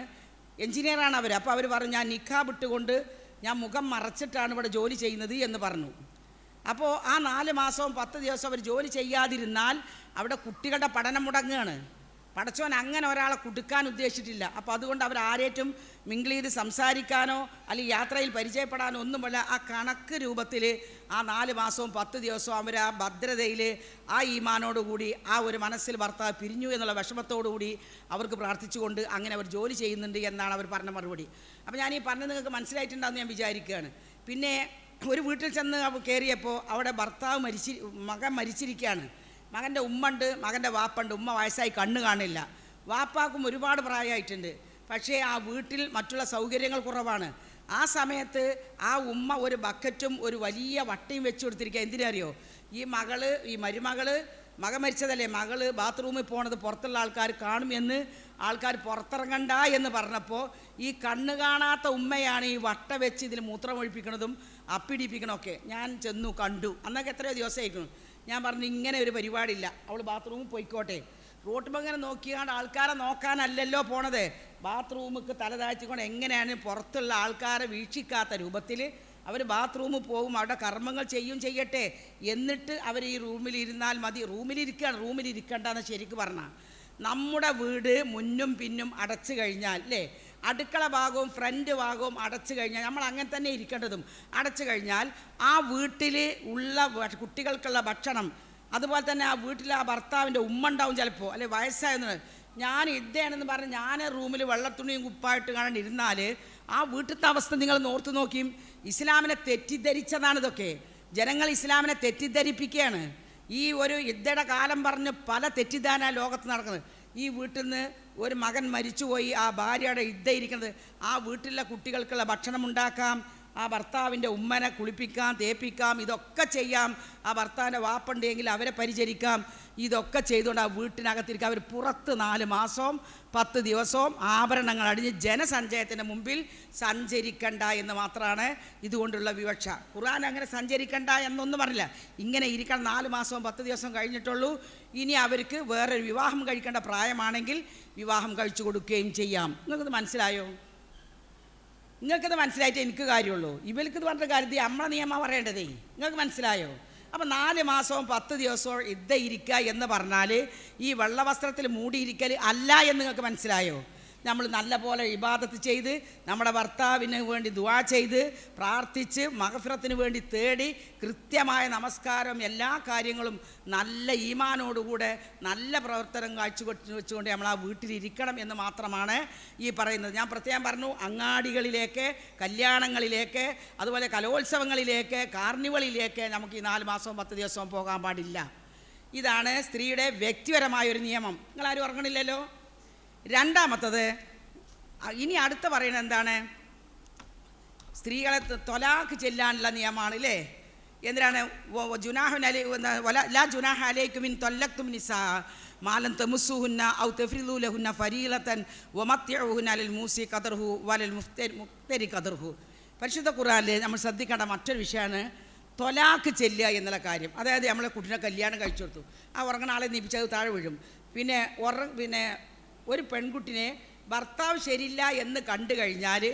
എൻജിനീയറാണ് അവർ. അപ്പോൾ അവർ പറഞ്ഞു ഞാൻ നിക്കാബ് ഇട്ടുകൊണ്ട് ഞാൻ മുഖം മറച്ചിട്ടാണ് ഇവിടെ ജോലി ചെയ്യുന്നത് എന്ന് പറഞ്ഞു. അപ്പോൾ ആ 4 മാസവും 10 ദിവസവും അവർ ജോലി ചെയ്യാതിരുന്നാൽ അവിടെ കുട്ടികളുടെ പഠനം മുടങ്ങുകയാണ്. പടച്ചോൻ അങ്ങനെ ഒരാളെ കൊടുക്കാൻ ഉദ്ദേശിച്ചിട്ടില്ല. അപ്പോൾ അതുകൊണ്ട് അവർ ആരേറ്റും മിങ്കിൾ ചെയ്ത് സംസാരിക്കാനോ അല്ലെങ്കിൽ യാത്രയിൽ പരിചയപ്പെടാനോ ഒന്നുമല്ല. ആ കണക്ക് രൂപത്തിൽ ആ 4 മാസവും 10 ദിവസവും അവർ ആ ഭദ്രതയിൽ ആ ഈമാനോടുകൂടി ആ ഒരു മനസ്സിൽ ഭർത്താവ് പിരിഞ്ഞു എന്നുള്ള വിഷമത്തോടുകൂടി അവർക്ക് പ്രാർത്ഥിച്ചുകൊണ്ട് അങ്ങനെ അവർ ജോലി ചെയ്യുന്നുണ്ട് എന്നാണ് അവർ പറഞ്ഞ മറുപടി. അപ്പോൾ ഞാൻ ഈ പറഞ്ഞത് നിങ്ങൾക്ക് മനസ്സിലായിട്ടുണ്ടാകുമെന്ന് ഞാൻ വിചാരിക്കുകയാണ്. പിന്നെ ഒരു വീട്ടിൽ ചെന്ന് കയറിയപ്പോൾ അവിടെ ഭർത്താവ് മകൻ മരിച്ചിരിക്കുകയാണ്. മകൻ്റെ ഉമ്മ ഉണ്ട്, മകൻ്റെ വാപ്പുണ്ട്. ഉമ്മ വയസ്സായി കണ്ണ് കാണില്ല, വാപ്പാക്കും ഒരുപാട് പ്രായമായിട്ടുണ്ട്. പക്ഷേ ആ വീട്ടിൽ മറ്റുള്ള സൗകര്യങ്ങൾ കുറവാണ്. ആ സമയത്ത് ആ ഉമ്മ ഒരു ബക്കറ്റും ഒരു വലിയ വട്ടയും വെച്ച് കൊടുത്തിരിക്കുക. എന്തിനറിയോ? ഈ മകൻ മരിച്ചതല്ലേ, മകള് ബാത്റൂമിൽ പോണത് പുറത്തുള്ള ആൾക്കാർ കാണുമെന്ന് ആൾക്കാർ പുറത്തിറങ്ങണ്ട എന്ന് പറഞ്ഞപ്പോൾ ഈ കണ്ണ് കാണാത്ത ഉമ്മയാണ് ഈ വട്ട വെച്ച് ഇതിൽ മൂത്രമൊഴിപ്പിക്കണതും അപ്പിടിപ്പിക്കണമൊക്കെ. ഞാൻ ചെന്നു കണ്ടു. അന്നൊക്കെ എത്രയോ ദിവസമായിരിക്കും. ഞാൻ പറഞ്ഞു ഇങ്ങനെ ഒരു പരിപാടിയില്ല, അവൾ ബാത്റൂമിൽ പോയിക്കോട്ടെ. റോട്ടുമ്പോൾ ഇങ്ങനെ നോക്കിയാണ്ട് ആൾക്കാരെ നോക്കാനല്ലല്ലോ പോണത്, ബാത്റൂമിക്ക് തല താഴ്ത്തിക്കൊണ്ട് എങ്ങനെയാണ് പുറത്തുള്ള ആൾക്കാരെ വീക്ഷിക്കാത്ത രൂപത്തിൽ അവർ ബാത്റൂമിൽ പോകും, അവിടെ കർമ്മങ്ങൾ ചെയ്യട്ടെ, എന്നിട്ട് അവർ ഈ റൂമിലിരുന്നാൽ മതി. റൂമിലിരിക്കണ്ടെന്ന് ശരിക്കും പറഞ്ഞാൽ നമ്മുടെ വീട് മുന്നും പിന്നും അടച്ചു കഴിഞ്ഞാൽ അല്ലേ, അടുക്കള ഭാഗവും ഫ്രണ്ട് ഭാഗവും അടച്ചു കഴിഞ്ഞാൽ നമ്മൾ അങ്ങനെ തന്നെ ഇരിക്കേണ്ടതും. അടച്ചു കഴിഞ്ഞാൽ ആ വീട്ടിൽ ഉള്ള കുട്ടികൾക്കുള്ള ഭക്ഷണം, അതുപോലെ തന്നെ ആ വീട്ടിൽ ആ ഭർത്താവിൻ്റെ ഉമ്മ ഉണ്ടാവും ചിലപ്പോൾ, അല്ലെ വയസ്സായെന്ന്. ഞാൻ ഇതേണെന്ന് പറഞ്ഞ് ഞാൻ റൂമിൽ വെള്ളത്തുണിയും കുപ്പായിട്ട് കാണാണ്ടിരുന്നാൽ ആ വീട്ടിലത്തെ അവസ്ഥ നിങ്ങൾ ഓർത്ത് നോക്കിയും. ഇസ്ലാമിനെ തെറ്റിദ്ധരിച്ചതാണ് ഇതൊക്കെ. ജനങ്ങൾ ഇസ്ലാമിനെ തെറ്റിദ്ധരിപ്പിക്കുകയാണ്. ഈ ഒരു യുദ്ധയുടെ കാലം പറഞ്ഞ് പല തെറ്റിദ്ധാരണ ലോകത്ത് നടക്കുന്നത്. ഈ വീട്ടിൽ നിന്ന് ഒരു മകൻ മരിച്ചുപോയി, ആ ഭാര്യയുടെ ഇരിക്കുന്നത്, ആ വീട്ടിലെ കുട്ടികൾക്കുള്ള ഭക്ഷണം ഉണ്ടാക്കാം, ആ ഭർത്താവിൻ്റെ ഉമ്മനെ കുളിപ്പിക്കാം, തേപ്പിക്കാം, ഇതൊക്കെ ചെയ്യാം. ആ ഭർത്താവിൻ്റെ വാപ്പുണ്ടെങ്കിൽ അവരെ പരിചരിക്കാം. ഇതൊക്കെ ചെയ്തുകൊണ്ട് ആ വീട്ടിനകത്തിരിക്കുക. അവർ പുറത്ത് 4 മാസവും 10 ദിവസവും ആഭരണങ്ങൾ അടിഞ്ഞ് ജനസഞ്ചയത്തിൻ്റെ മുമ്പിൽ സഞ്ചരിക്കണ്ട എന്ന് മാത്രമാണ് ഇതുകൊണ്ടുള്ള വിവക്ഷ. ഖുർആൻ അങ്ങനെ സഞ്ചരിക്കണ്ട എന്നൊന്നും പറഞ്ഞില്ല. ഇങ്ങനെ ഇരിക്കണം. 4 മാസവും 10 ദിവസവും കഴിഞ്ഞിട്ടുള്ളൂ. ഇനി അവർക്ക് വേറൊരു വിവാഹം കഴിക്കേണ്ട പ്രായമാണെങ്കിൽ വിവാഹം കഴിച്ചു കൊടുക്കുകയും ചെയ്യാം. നിങ്ങൾക്കത് മനസ്സിലായോ? നിങ്ങൾക്കത് മനസ്സിലായിട്ട് എനിക്ക് കാര്യമുള്ളൂ. ഇവൽക്കിത് പറഞ്ഞ കാര്യത്തിൽ നമ്മളെ നിയമം പറയേണ്ടതേ. നിങ്ങൾക്ക് മനസ്സിലായോ? അപ്പം 4 മാസവും 10 ദിവസവും ഇരിക്കുക എന്ന് പറഞ്ഞാൽ ഈ വെള്ളവസ്ത്രത്തിൽ മൂടിയിരിക്കൽ അല്ല എന്ന് നിങ്ങൾക്ക് മനസ്സിലായോ? നമ്മൾ നല്ല പോലെ ഇബാദത്ത് ചെയ്ത് നമ്മുടെ ഭർത്താവിന് വേണ്ടി ദുആ ചെയ്ത് പ്രാർത്ഥിച്ച് മഗ്ഫിറത്തിന് വേണ്ടി തേടി കൃത്യമായ നമസ്കാരം എല്ലാ കാര്യങ്ങളും നല്ല ഈമാനോടുകൂടെ നല്ല പ്രവർത്തനം വെച്ചുകൊണ്ട് നമ്മൾ ആ വീട്ടിലിരിക്കണം എന്ന് മാത്രമാണ് ഈ പറയുന്നത്. ഞാൻ പ്രത്യേകം പറഞ്ഞു, അങ്ങാടികളിലേക്ക്, കല്യാണങ്ങളിലേക്ക്, അതുപോലെ കലോത്സവങ്ങളിലേക്ക്, കാർണിവലിലേക്ക് നമുക്ക് ഈ 4 മാസവും 10 ദിവസവും പോകാൻ പാടില്ല. ഇതാണ് സ്ത്രീയുടെ വ്യക്തിപരമായൊരു നിയമം. നിങ്ങളാരും ഉറങ്ങണില്ലല്ലോ. രണ്ടാമത്തത്, ഇനി അടുത്ത പറയുന്നത് എന്താണ്? സ്ത്രീകളെ തൊലാഖ് ചെല്ലാനുള്ള നിയമമാണ് അല്ലേ. എന്തിനാണ്? ലാ ജുനാഹ അലൈക്കും ഇൻ തൊല്ലഖ്തും നിസാ മാലൻ തമുസ്സുഹുന്ന ഔ തഫ്രിദൂ ലഹുന്ന ഫരീലതൻ വമത്തിഉഹുന്ന ലിൽ മൂസി ഖദർഹു വലിൽ മുഫ്തരി ഖദർഹു. പരിശുദ്ധ ഖുർആനിൽ നമ്മൾ ശ്രദ്ധിക്കേണ്ട മറ്റൊരു വിഷയമാണ് തൊലാഖ് ചെല്ലുക എന്നുള്ള കാര്യം. അതായത് നമ്മളെ കുട്ടിനെ കല്യാണം കഴിച്ചു കൊടുത്തു, ആ ഉറങ്ങുന്ന ആളെ നിപ്പിച്ചത് താഴെ വീഴും. പിന്നെ ഒരു പെൺകുട്ടിനെ ഭർത്താവ് ശരിയില്ല എന്ന് കണ്ടു കഴിഞ്ഞാൽ,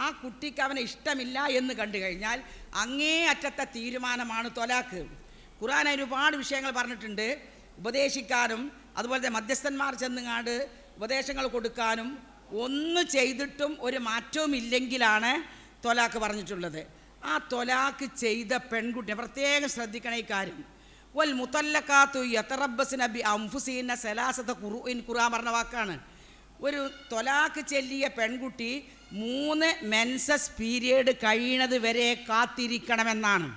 ആ കുട്ടിക്ക് അവനെ ഇഷ്ടമില്ല എന്ന് കണ്ടു കഴിഞ്ഞാൽ അങ്ങേ അറ്റത്തെ തീരുമാനമാണ് തൊലാഖ്. ഖുർആൻ ഒരുപാട് വിഷയങ്ങൾ പറഞ്ഞിട്ടുണ്ട്. ഉപദേശിക്കാനും അതുപോലെ തന്നെ മധ്യസ്ഥന്മാർ ചെന്നുങ്ങാണ്ട് ഉപദേശങ്ങൾ കൊടുക്കാനും ഒന്നും ചെയ്തിട്ടും ഒരു മാറ്റവും ഇല്ലെങ്കിലാണ് തൊലാഖ് പറഞ്ഞിട്ടുള്ളത്. ആ തൊലാഖ് ചെയ്ത പെൺകുട്ടിയെ പ്രത്യേകം ശ്രദ്ധിക്കണ ഈ കാര്യം. വൽ മുത്തല്ലഖാത്തു യതറബ്ബസ്ന ബി അൻഫുസിഹിന്ന സലാസത ഖുർആൻ പറഞ്ഞ വാക്കാണ്. ഒരു തൊലാഖ് ചെല്ലിയ പെൺകുട്ടി 3 മെൻസസ് പീരിയഡ് കഴിയണത് വരെ കാത്തിരിക്കണമെന്നാണ്.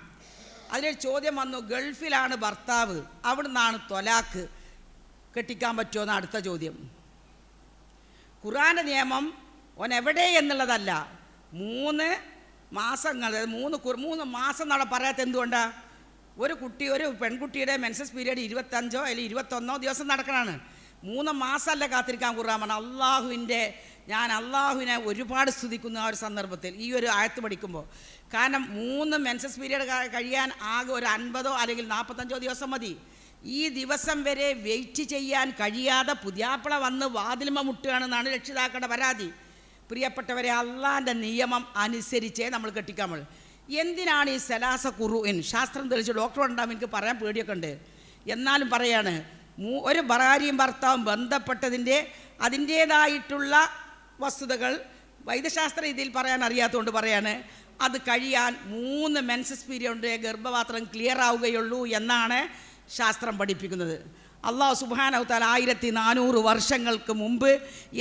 അതിലൊരു ചോദ്യം വന്നു, ഗൾഫിലാണ് ഭർത്താവ്, അവിടുന്നാണ് ത്വലാക്ക്, കെട്ടിക്കാൻ പറ്റുമോ എന്ന് അടുത്ത ചോദ്യം. ഖുർആൻ്റെ നിയമം ഓൻ എവിടെ എന്നുള്ളതല്ല, 3 മാസങ്ങൾ, 3 മാസം എന്നാണ് പറയാത്ത. എന്തുകൊണ്ടാണ്? ഒരു പെൺകുട്ടിയുടെ മെൻസസ് പീരീഡ് 25 അല്ലെങ്കിൽ 21 ദിവസം നടക്കണതാണ്. 3 മാസമല്ല കാത്തിരിക്കാൻ ഖുർആൻ പറഞ്ഞു. ഞാൻ അള്ളാഹുവിനെ ഒരുപാട് സ്തുതിക്കുന്ന ആ ഒരു സന്ദർഭത്തിൽ ഈ ഒരു ആയത്ത് പഠിക്കുമ്പോൾ. കാരണം 3 മെൻസസ് പീരീഡ് കഴിയാൻ ആകെ ഒരു 50 അല്ലെങ്കിൽ 45 ദിവസം മതി. ഈ ദിവസം വരെ വെയിറ്റ് ചെയ്യാൻ കഴിയാതെ പുതിയാപ്പിള വന്ന് വാതിലുമ മുട്ടുകയാണെന്നാണ് രക്ഷിതാക്കളുടെ പരാതി. പ്രിയപ്പെട്ടവരെ, അള്ളാൻ്റെ നിയമം അനുസരിച്ചേ നമ്മൾ കെട്ടിക്കാൻ പറ്റും. എന്തിനാണ് ഈ സലാസ ഖുർആൻ ശാസ്ത്രം തെളിച്ച് ഡോക്ടറുണ്ടാകും, എനിക്ക് പറയാൻ പേടിയൊക്കെ ഉണ്ട്, എന്നാലും പറയാണ്, ഒരു ഭാര്യയും ഭർത്താവും ബന്ധപ്പെട്ടതിൻ്റെ അതിൻ്റേതായിട്ടുള്ള വസ്തുതകൾ വൈദ്യശാസ്ത്ര രീതിയിൽ പറയാൻ അറിയാത്തതുകൊണ്ട് പറയാണ്, അത് കഴിയാൻ 3 മെൻസസ് പീരിയഡ് ഗർഭപാത്രം ക്ലിയർ ആവുകയുള്ളൂ എന്നാണ് ശാസ്ത്രം പഠിപ്പിക്കുന്നത്. അള്ളാഹു സുബ്ഹാനഹു തആല 1400 വർഷങ്ങൾക്ക് മുമ്പ്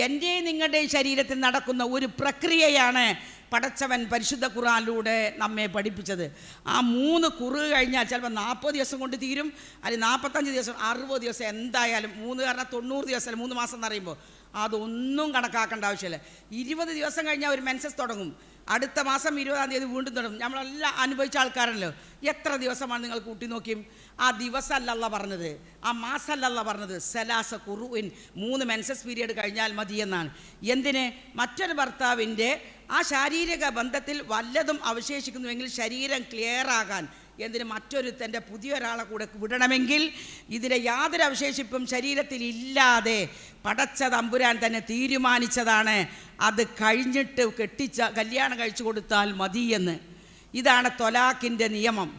എൻ്റെയും നിങ്ങളുടെയും ശരീരത്തിൽ നടക്കുന്ന ഒരു പ്രക്രിയയാണ് പടച്ചവൻ പരിശുദ്ധ ഖുർആനിലൂടെ നമ്മെ പഠിപ്പിച്ചത്. ആ 3 ഖുർആൻ കഴിഞ്ഞാൽ ചിലപ്പോൾ 40 ദിവസം കൊണ്ട് തീരും, അല്ലെങ്കിൽ 45 ദിവസം, 60 ദിവസം, എന്തായാലും 3 കാരണം 90 ദിവസം, 3 മാസം എന്ന് പറയുമ്പോൾ അതൊന്നും കണക്കാക്കേണ്ട ആവശ്യമില്ല. 20 ദിവസം കഴിഞ്ഞാൽ ഒരു മെൻസസ് തുടങ്ങും, അടുത്ത മാസം 20-ാം തീയതി വീണ്ടും തുടങ്ങും. നമ്മളെല്ലാം അനുഭവിച്ച ആൾക്കാരല്ലോ. എത്ര ദിവസമാണ് നിങ്ങൾ കൂട്ടി നോക്കിയും? ആ ദിവസമല്ല അല്ലാഹ് പറഞ്ഞത്, ആ മാസമല്ല അല്ലാഹ് പറഞ്ഞത്. സലാസ ഖുർആൻ 3 മെൻസസ് പീരീഡ് കഴിഞ്ഞാൽ മതി എന്നാണ്. എന്തിന്? മറ്റൊരു ഭർത്താവിൻ്റെ ആ ശാരീരിക ബന്ധത്തിൽ വല്ലതും അവശേഷിക്കുന്നുവെങ്കിൽ ശരീരം ക്ലിയർ ആകാൻ, എന്തിന് മറ്റൊരുത്തൻ്റെ പുതിയൊരാളെ കൂടെ വിടണമെങ്കിൽ ഇതിലെ യാതൊരു അവശേഷിപ്പും ശരീരത്തിൽ ഇല്ലാതെ പടച്ച തമ്പുരാൻ തന്നെ തീരുമാനിച്ചതാണ്. അത് കഴിഞ്ഞിട്ട് കല്യാണം കഴിച്ചു കൊടുത്താൽ മതിയെന്ന്. ഇതാണ് ത്വലാഖിൻ്റെ നിയമം.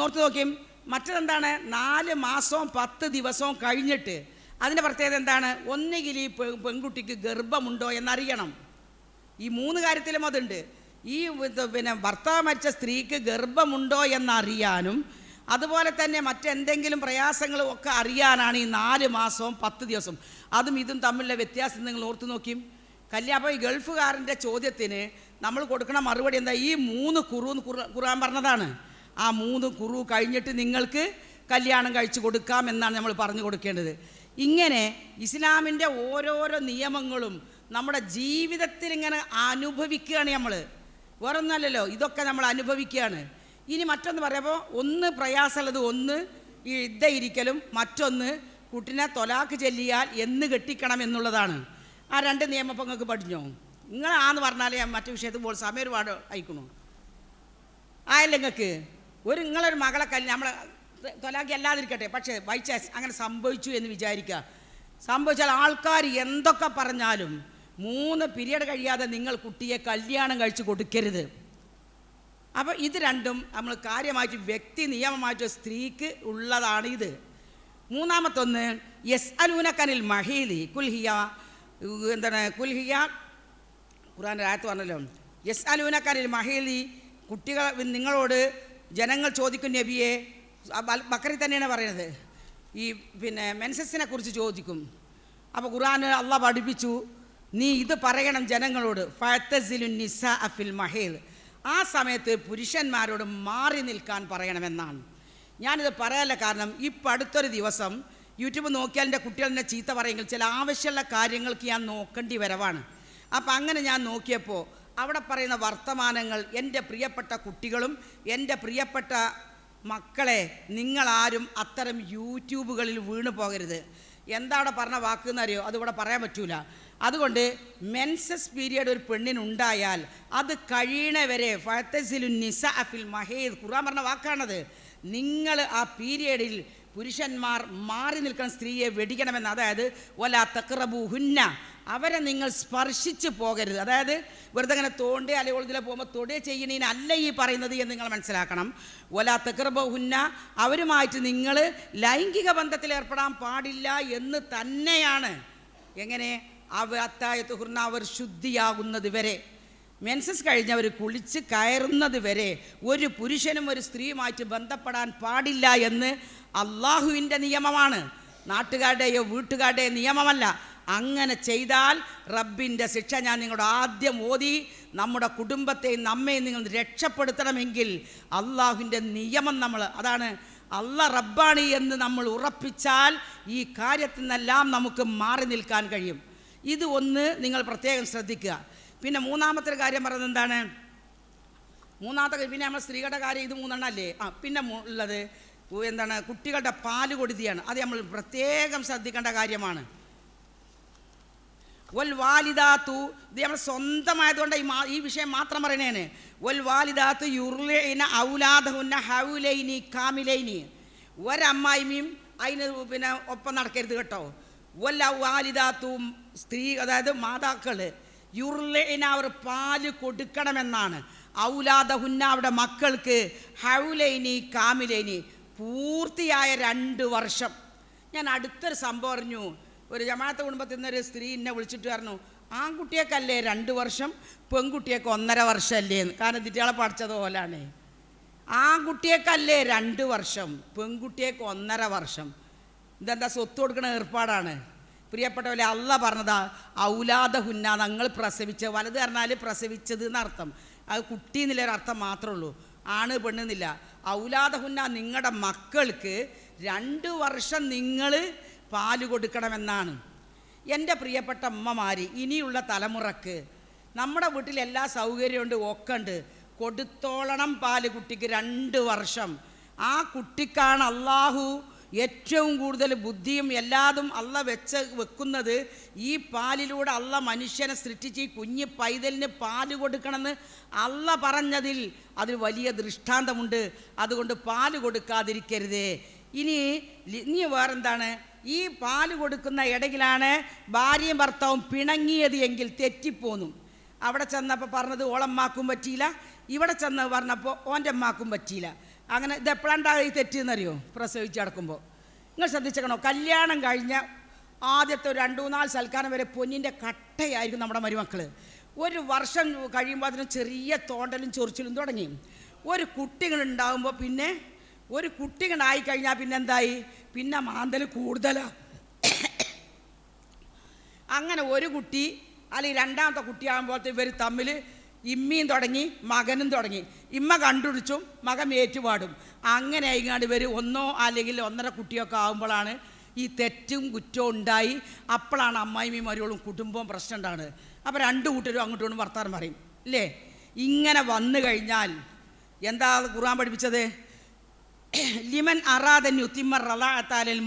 ഓർത്ത് നോക്കിയും. മറ്റതെന്താണ്? 4 മാസവും 10 ദിവസവും കഴിഞ്ഞിട്ട് അതിൻ്റെ പ്രത്യേകത എന്താണ്? ഒന്നുകിൽ ഈ പെൺകുട്ടിക്ക് ഗർഭമുണ്ടോ എന്നറിയണം. ഈ 3 കാര്യത്തിലും അതുണ്ട്. ഈ ഭർത്താവ് മരിച്ച സ്ത്രീക്ക് ഗർഭമുണ്ടോ എന്നറിയാനും അതുപോലെ തന്നെ മറ്റെന്തെങ്കിലും പ്രയാസങ്ങളും ഒക്കെ അറിയാനാണ് ഈ 4 മാസവും 10 ദിവസം. അതും ഇതും തമ്മിലുള്ള വ്യത്യാസം നിങ്ങൾ ഓർത്ത് നോക്കിയും. അപ്പോൾ ഈ ഗൾഫുകാരൻ്റെ ചോദ്യത്തിന് നമ്മൾ കൊടുക്കണ മറുപടി എന്താ? ഈ 3 ഖുർആൻ പറഞ്ഞതാണ്. ആ 3 ഖുർആൻ കഴിഞ്ഞിട്ട് നിങ്ങൾക്ക് കല്യാണം കഴിച്ചു കൊടുക്കാം എന്നാണ് നമ്മൾ പറഞ്ഞു കൊടുക്കേണ്ടത്. ഇങ്ങനെ ഇസ്ലാമിൻ്റെ ഓരോരോ നിയമങ്ങളും നമ്മുടെ ജീവിതത്തിൽ ഇങ്ങനെ അനുഭവിക്കുകയാണ് നമ്മൾ. വേറൊന്നല്ലല്ലോ, ഇതൊക്കെ നമ്മൾ അനുഭവിക്കുകയാണ്. ഇനി മറ്റൊന്ന് പറയുമ്പോൾ, ഒന്ന് പ്രയാസമുള്ളത്, ഒന്ന് ഈ ഇരിക്കലും, മറ്റൊന്ന് കുട്ടിനെ ത്വലാഖ് ചൊല്ലിയാൽ എന്ന് കെട്ടിക്കണം എന്നുള്ളതാണ്. ആ 2 നിയമം ഇപ്പം നിങ്ങൾക്ക് പഠിഞ്ഞോ? നിങ്ങളാന്ന് പറഞ്ഞാലേ ഞാൻ മറ്റു വിഷയത്തിൽ പോൾ സമയം ഒരുപാട് അയക്കണു ആയല്ല. നിങ്ങൾക്ക് നിങ്ങളൊരു മകളെ നമ്മളെ ത്വലാഖ് അല്ലാതിരിക്കട്ടെ, പക്ഷേ ബൈ ചാൻസ് അങ്ങനെ സംഭവിച്ചു എന്ന് വിചാരിക്കുക. സംഭവിച്ചാൽ ആൾക്കാർ എന്തൊക്കെ പറഞ്ഞാലും 3 പീരീഡ് കഴിയാതെ നിങ്ങൾ കുട്ടിയെ കല്യാണം കഴിച്ച് കൊടുക്കരുത്. അപ്പോൾ ഇത് രണ്ടും നമ്മൾ കാര്യമായിട്ട് വ്യക്തി നിയമമായിട്ട് സ്ത്രീക്ക് ഉള്ളതാണ് ഇത്. മൂന്നാമത്തൊന്ന്, യസ്അലൂനകനിൽ മഹീലി കുൽഹിയ, എന്താണ് കുൽഹിയ? ഖുർആൻ്റെ ആയത്ത് പറഞ്ഞല്ലോ, യസ്അലൂനകനിൽ മഹീലി, കുട്ടികൾ നിങ്ങളോട് ജനങ്ങൾ ചോദിക്കും നബിയെ. ബക്കറി തന്നെയാണ് പറയുന്നത്, ഈ മെൻസസിനെ കുറിച്ച് ചോദിക്കും. അപ്പോൾ ഖുർആൻ അള്ളാഹ് പഠിപ്പിച്ചു, നീ ഇത് പറയണം ജനങ്ങളോട്, ഫഅ്തസിലുൻ നിസാഅ ഫിൽ മഹീൽ, ആ സമയത്ത് പുരുഷന്മാരോട് മാറി നിൽക്കാൻ പറയണമെന്നാണ്. ഞാനിത് പറയാനുള്ള കാരണം, ഇപ്പം അടുത്തൊരു ദിവസം യൂട്യൂബ് നോക്കിയാൽ എൻ്റെ കുട്ടികളെന്നെ ചീത്ത പറയുമെങ്കിൽ ചില ആവശ്യമുള്ള കാര്യങ്ങൾക്ക് ഞാൻ നോക്കേണ്ടി വരവാണ്. അപ്പം അങ്ങനെ ഞാൻ നോക്കിയപ്പോൾ അവിടെ പറയുന്ന വർത്തമാനങ്ങൾ, എൻ്റെ പ്രിയപ്പെട്ട കുട്ടികളും എൻ്റെ പ്രിയപ്പെട്ട മക്കളെ, നിങ്ങളാരും അത്തരം യൂട്യൂബുകളിൽ വീണു പോകരുത്. എന്താ അവിടെ പറഞ്ഞ വാക്കെന്നറിയോ? അതിവിടെ പറയാൻ പറ്റൂല. അതുകൊണ്ട് മെൻസസ് പീരിയഡ് ഒരു പെണ്ണിനുണ്ടായാൽ അത് കഴിയണവരെ ഫഅ്തസിലുൻ നിസാഅ ഫിൽ മഹീദ്, ഖുർആൻ പറഞ്ഞ വാക്കാണത്. നിങ്ങൾ ആ പീരിയഡിൽ പുരുഷന്മാർ മാറി നിൽക്കുന്ന സ്ത്രീയെ വെടിക്കണമെന്ന്. അതായത് വലാ തഖ്റബൂഹുന്ന, അവരെ നിങ്ങൾ സ്പർശിച്ച് പോകരുത്. അതായത് വെറുതെ അങ്ങനെ തോണ്ടേ അല്ലെങ്കിൽ ഇതിലെ പോകുമ്പോൾ തൊടേ ചെയ്യണീനല്ല ഈ പറയുന്നത് എന്ന് നിങ്ങൾ മനസ്സിലാക്കണം. വലാ തഖ്റബൂഹുന്ന, അവരുമായിട്ട് നിങ്ങൾ ലൈംഗിക ബന്ധത്തിൽ ഏർപ്പെടാൻ പാടില്ല എന്ന് തന്നെയാണ്. എങ്ങനെ? അവർ ശുദ്ധിയാകുന്നത് വരെ, മെൻസസ് കഴിഞ്ഞവർ കുളിച്ച് കയറുന്നത് വരെ ഒരു പുരുഷനും ഒരു സ്ത്രീയുമായിട്ട് ബന്ധപ്പെടാൻ പാടില്ല എന്ന് അള്ളാഹുവിൻ്റെ നിയമമാണ്. നാട്ടുകാരുടെയോ വീട്ടുകാരുടെയോ നിയമമല്ല. അങ്ങനെ ചെയ്താൽ റബ്ബിൻ്റെ ശിക്ഷ ഞാൻ നിങ്ങളുടെ ആദ്യം ഓതി. നമ്മുടെ കുടുംബത്തെയും നമ്മയും നിങ്ങൾ രക്ഷപ്പെടുത്തണമെങ്കിൽ അള്ളാഹുവിൻ്റെ നിയമം നമ്മൾ അതാണ് അള്ളാഹ് റബ്ബാണ് എന്ന് നമ്മൾ ഉറപ്പിച്ചാൽ ഈ കാര്യത്തിൽ നിന്നെല്ലാം നമുക്ക് മാറി നിൽക്കാൻ കഴിയും. ഇത് ഒന്ന് നിങ്ങൾ പ്രത്യേകം ശ്രദ്ധിക്കുക. പിന്നെ മൂന്നാമത്തെ കാര്യം പറയുന്നത് എന്താണ്? പിന്നെ നമ്മൾ സ്ത്രീകളുടെ കാര്യം ഇത് മൂന്നെണ്ണല്ലേ. പിന്നെ ഉള്ളത് എന്താണ്? കുട്ടികളുടെ പാല് കൊടുതിയാണ്. അത് നമ്മൾ പ്രത്യേകം ശ്രദ്ധിക്കേണ്ട കാര്യമാണ്. വൽ വാലിദാത്തു, ഇത് നമ്മൾ സ്വന്തമായതുകൊണ്ട് ഈ വിഷയം മാത്രം പറയണേന്. വൽ വാലിദാത്തു യുർലിന ഔലാദഹുന്ന ഹൗലൈനി കാമിലൈനി. ഒരമ്മായിമയും അതിന് പിന്നെ ഒപ്പം നടക്കരുത് കേട്ടോ. വൽ വാലിദാത്തു, സ്ത്രീ അതായത് മാതാക്കൾ, യുർലിന അവർ പാല് കൊടുക്കണമെന്നാണ്. ഔലാദഹുന്ന അവരുടെ മക്കൾക്ക്, ഹൗലൈനി കാമിലൈനി പൂർത്തിയായ 2 വർഷം. ഞാൻ അടുത്തൊരു സംഭവം അറിഞ്ഞു. ഒരു ജമാഅത്ത് കുടുംബത്തിൽ നിന്നൊരു സ്ത്രീ എന്നെ വിളിച്ചിട്ട് പറഞ്ഞു, ആൺകുട്ടിയേക്കല്ലേ 2 വർഷം, പെൺകുട്ടിയേക്ക് 1.5 വർഷമല്ലേ. കാരണം കുട്ടികളെ പഠിച്ചത് പോലാണ്. ആൺകുട്ടിയേക്കല്ലേ 2 വർഷം, പെൺകുട്ടിയേക്ക് 1.5 വർഷം. ഇതെന്താ സ്വത്ത് കൊടുക്കുന്ന ഏർപ്പാടാണ്. പ്രിയപ്പെട്ടവരെ, അള്ളാഹ് പറഞ്ഞതാ ഔലാദഹുന്ന, നിങ്ങൾ പ്രസവിച്ച, വലത് പറഞ്ഞാൽ പ്രസവിച്ചത് എന്നർത്ഥം. അത് കുട്ടി എന്നുള്ളൊരർത്ഥം മാത്രമേ ഉള്ളൂ, ആണ് പെണ്ണെന്നില്ല. ഔലാദഹുന്ന, നിങ്ങളുടെ മക്കൾക്ക് 2 വർഷം നിങ്ങൾ പാല് കൊടുക്കണമെന്നാണ്. എൻ്റെ പ്രിയപ്പെട്ട അമ്മമാർ, ഇനിയുള്ള തലമുറക്ക് നമ്മുടെ വീട്ടിൽ എല്ലാ സൗകര്യമുണ്ട്, ഒക്കെ ഉണ്ട്, കൊടുത്തോളണം പാല് കുട്ടിക്ക് 2 വർഷം. ആ കുട്ടിക്കാണ് അള്ളാഹു ഏറ്റവും കൂടുതൽ ബുദ്ധിയും എല്ലാതും വെക്കുന്നത്. ഈ പാലിലൂടെ മനുഷ്യനെ സൃഷ്ടിച്ച് ഈ കുഞ്ഞ് പൈതലിന് പാല് കൊടുക്കണമെന്ന് പറഞ്ഞതിൽ അതിൽ വലിയ ദൃഷ്ടാന്തമുണ്ട്. അതുകൊണ്ട് പാല് കൊടുക്കാതിരിക്കരുത്. ഇനി വേറെന്താണ്? ഈ പാല് കൊടുക്കുന്ന ഇടയിലാണ് ഭാര്യയും ഭർത്താവും പിണങ്ങിയത് എങ്കിൽ തെറ്റിപ്പോന്നു. അവിടെ ചെന്നപ്പോൾ പറഞ്ഞത് ഓളമ്മാക്കും പറ്റിയില്ല, ഇവിടെ ചെന്ന് പറഞ്ഞപ്പോൾ ഓൻ്റെ അമ്മാക്കും പറ്റിയില്ല. അങ്ങനെ ഇതെപ്പോഴാണ്ടാകും ഈ തെറ്റെന്നറിയോ? പ്രസവിച്ചടക്കുമ്പോൾ. നിങ്ങൾ ശ്രദ്ധിച്ചേക്കണോ? കല്യാണം കഴിഞ്ഞ ആദ്യത്തെ ഒരു 2-4 സൽക്കാരം വരെ പൊന്നിൻ്റെ കട്ടയായിരിക്കും നമ്മുടെ മരുമക്കൾ. 1 വർഷം കഴിയുമ്പോൾ അതിന് ചെറിയ തോണ്ടലും ചൊറിച്ചിലും തുടങ്ങി. ഒരു കുട്ടികളുണ്ടാകുമ്പോൾ പിന്നെ ഒരു കുട്ടികളായി കഴിഞ്ഞാൽ പിന്നെ എന്തായി? പിന്നെ മാന്തൽ കൂടുതലാണ്. അങ്ങനെ ഒരു കുട്ടി അല്ലെങ്കിൽ 2ാമത്തെ കുട്ടിയാകുമ്പോഴത്തെ ഇവർ തമ്മിൽ ഇമ്മയും തുടങ്ങി, മകനും തുടങ്ങി. ഇമ്മ കണ്ടുപിടിച്ചും മകൻ ഏറ്റുപാടും. അങ്ങനെ ആയിങ്ങാണ്ട് ഇവർ 1 അല്ലെങ്കിൽ 1.5 കുട്ടിയൊക്കെ ആകുമ്പോഴാണ് ഈ തെറ്റും കുറ്റവും ഉണ്ടായി. അപ്പോഴാണ് അമ്മായിയും മരുകളും കുടുംബവും പ്രശ്നം ഉണ്ടാകുന്നത്. അപ്പോൾ 2 കൂട്ടരും അങ്ങോട്ടും വർത്താനം പറയും ഇല്ലേ? ഇങ്ങനെ വന്നു കഴിഞ്ഞാൽ എന്താ ഖുർആൻ പഠിപ്പിച്ചത്? ലിമൻ അറാദൻ യുത്തിമ്മർ റളഅത അലൽ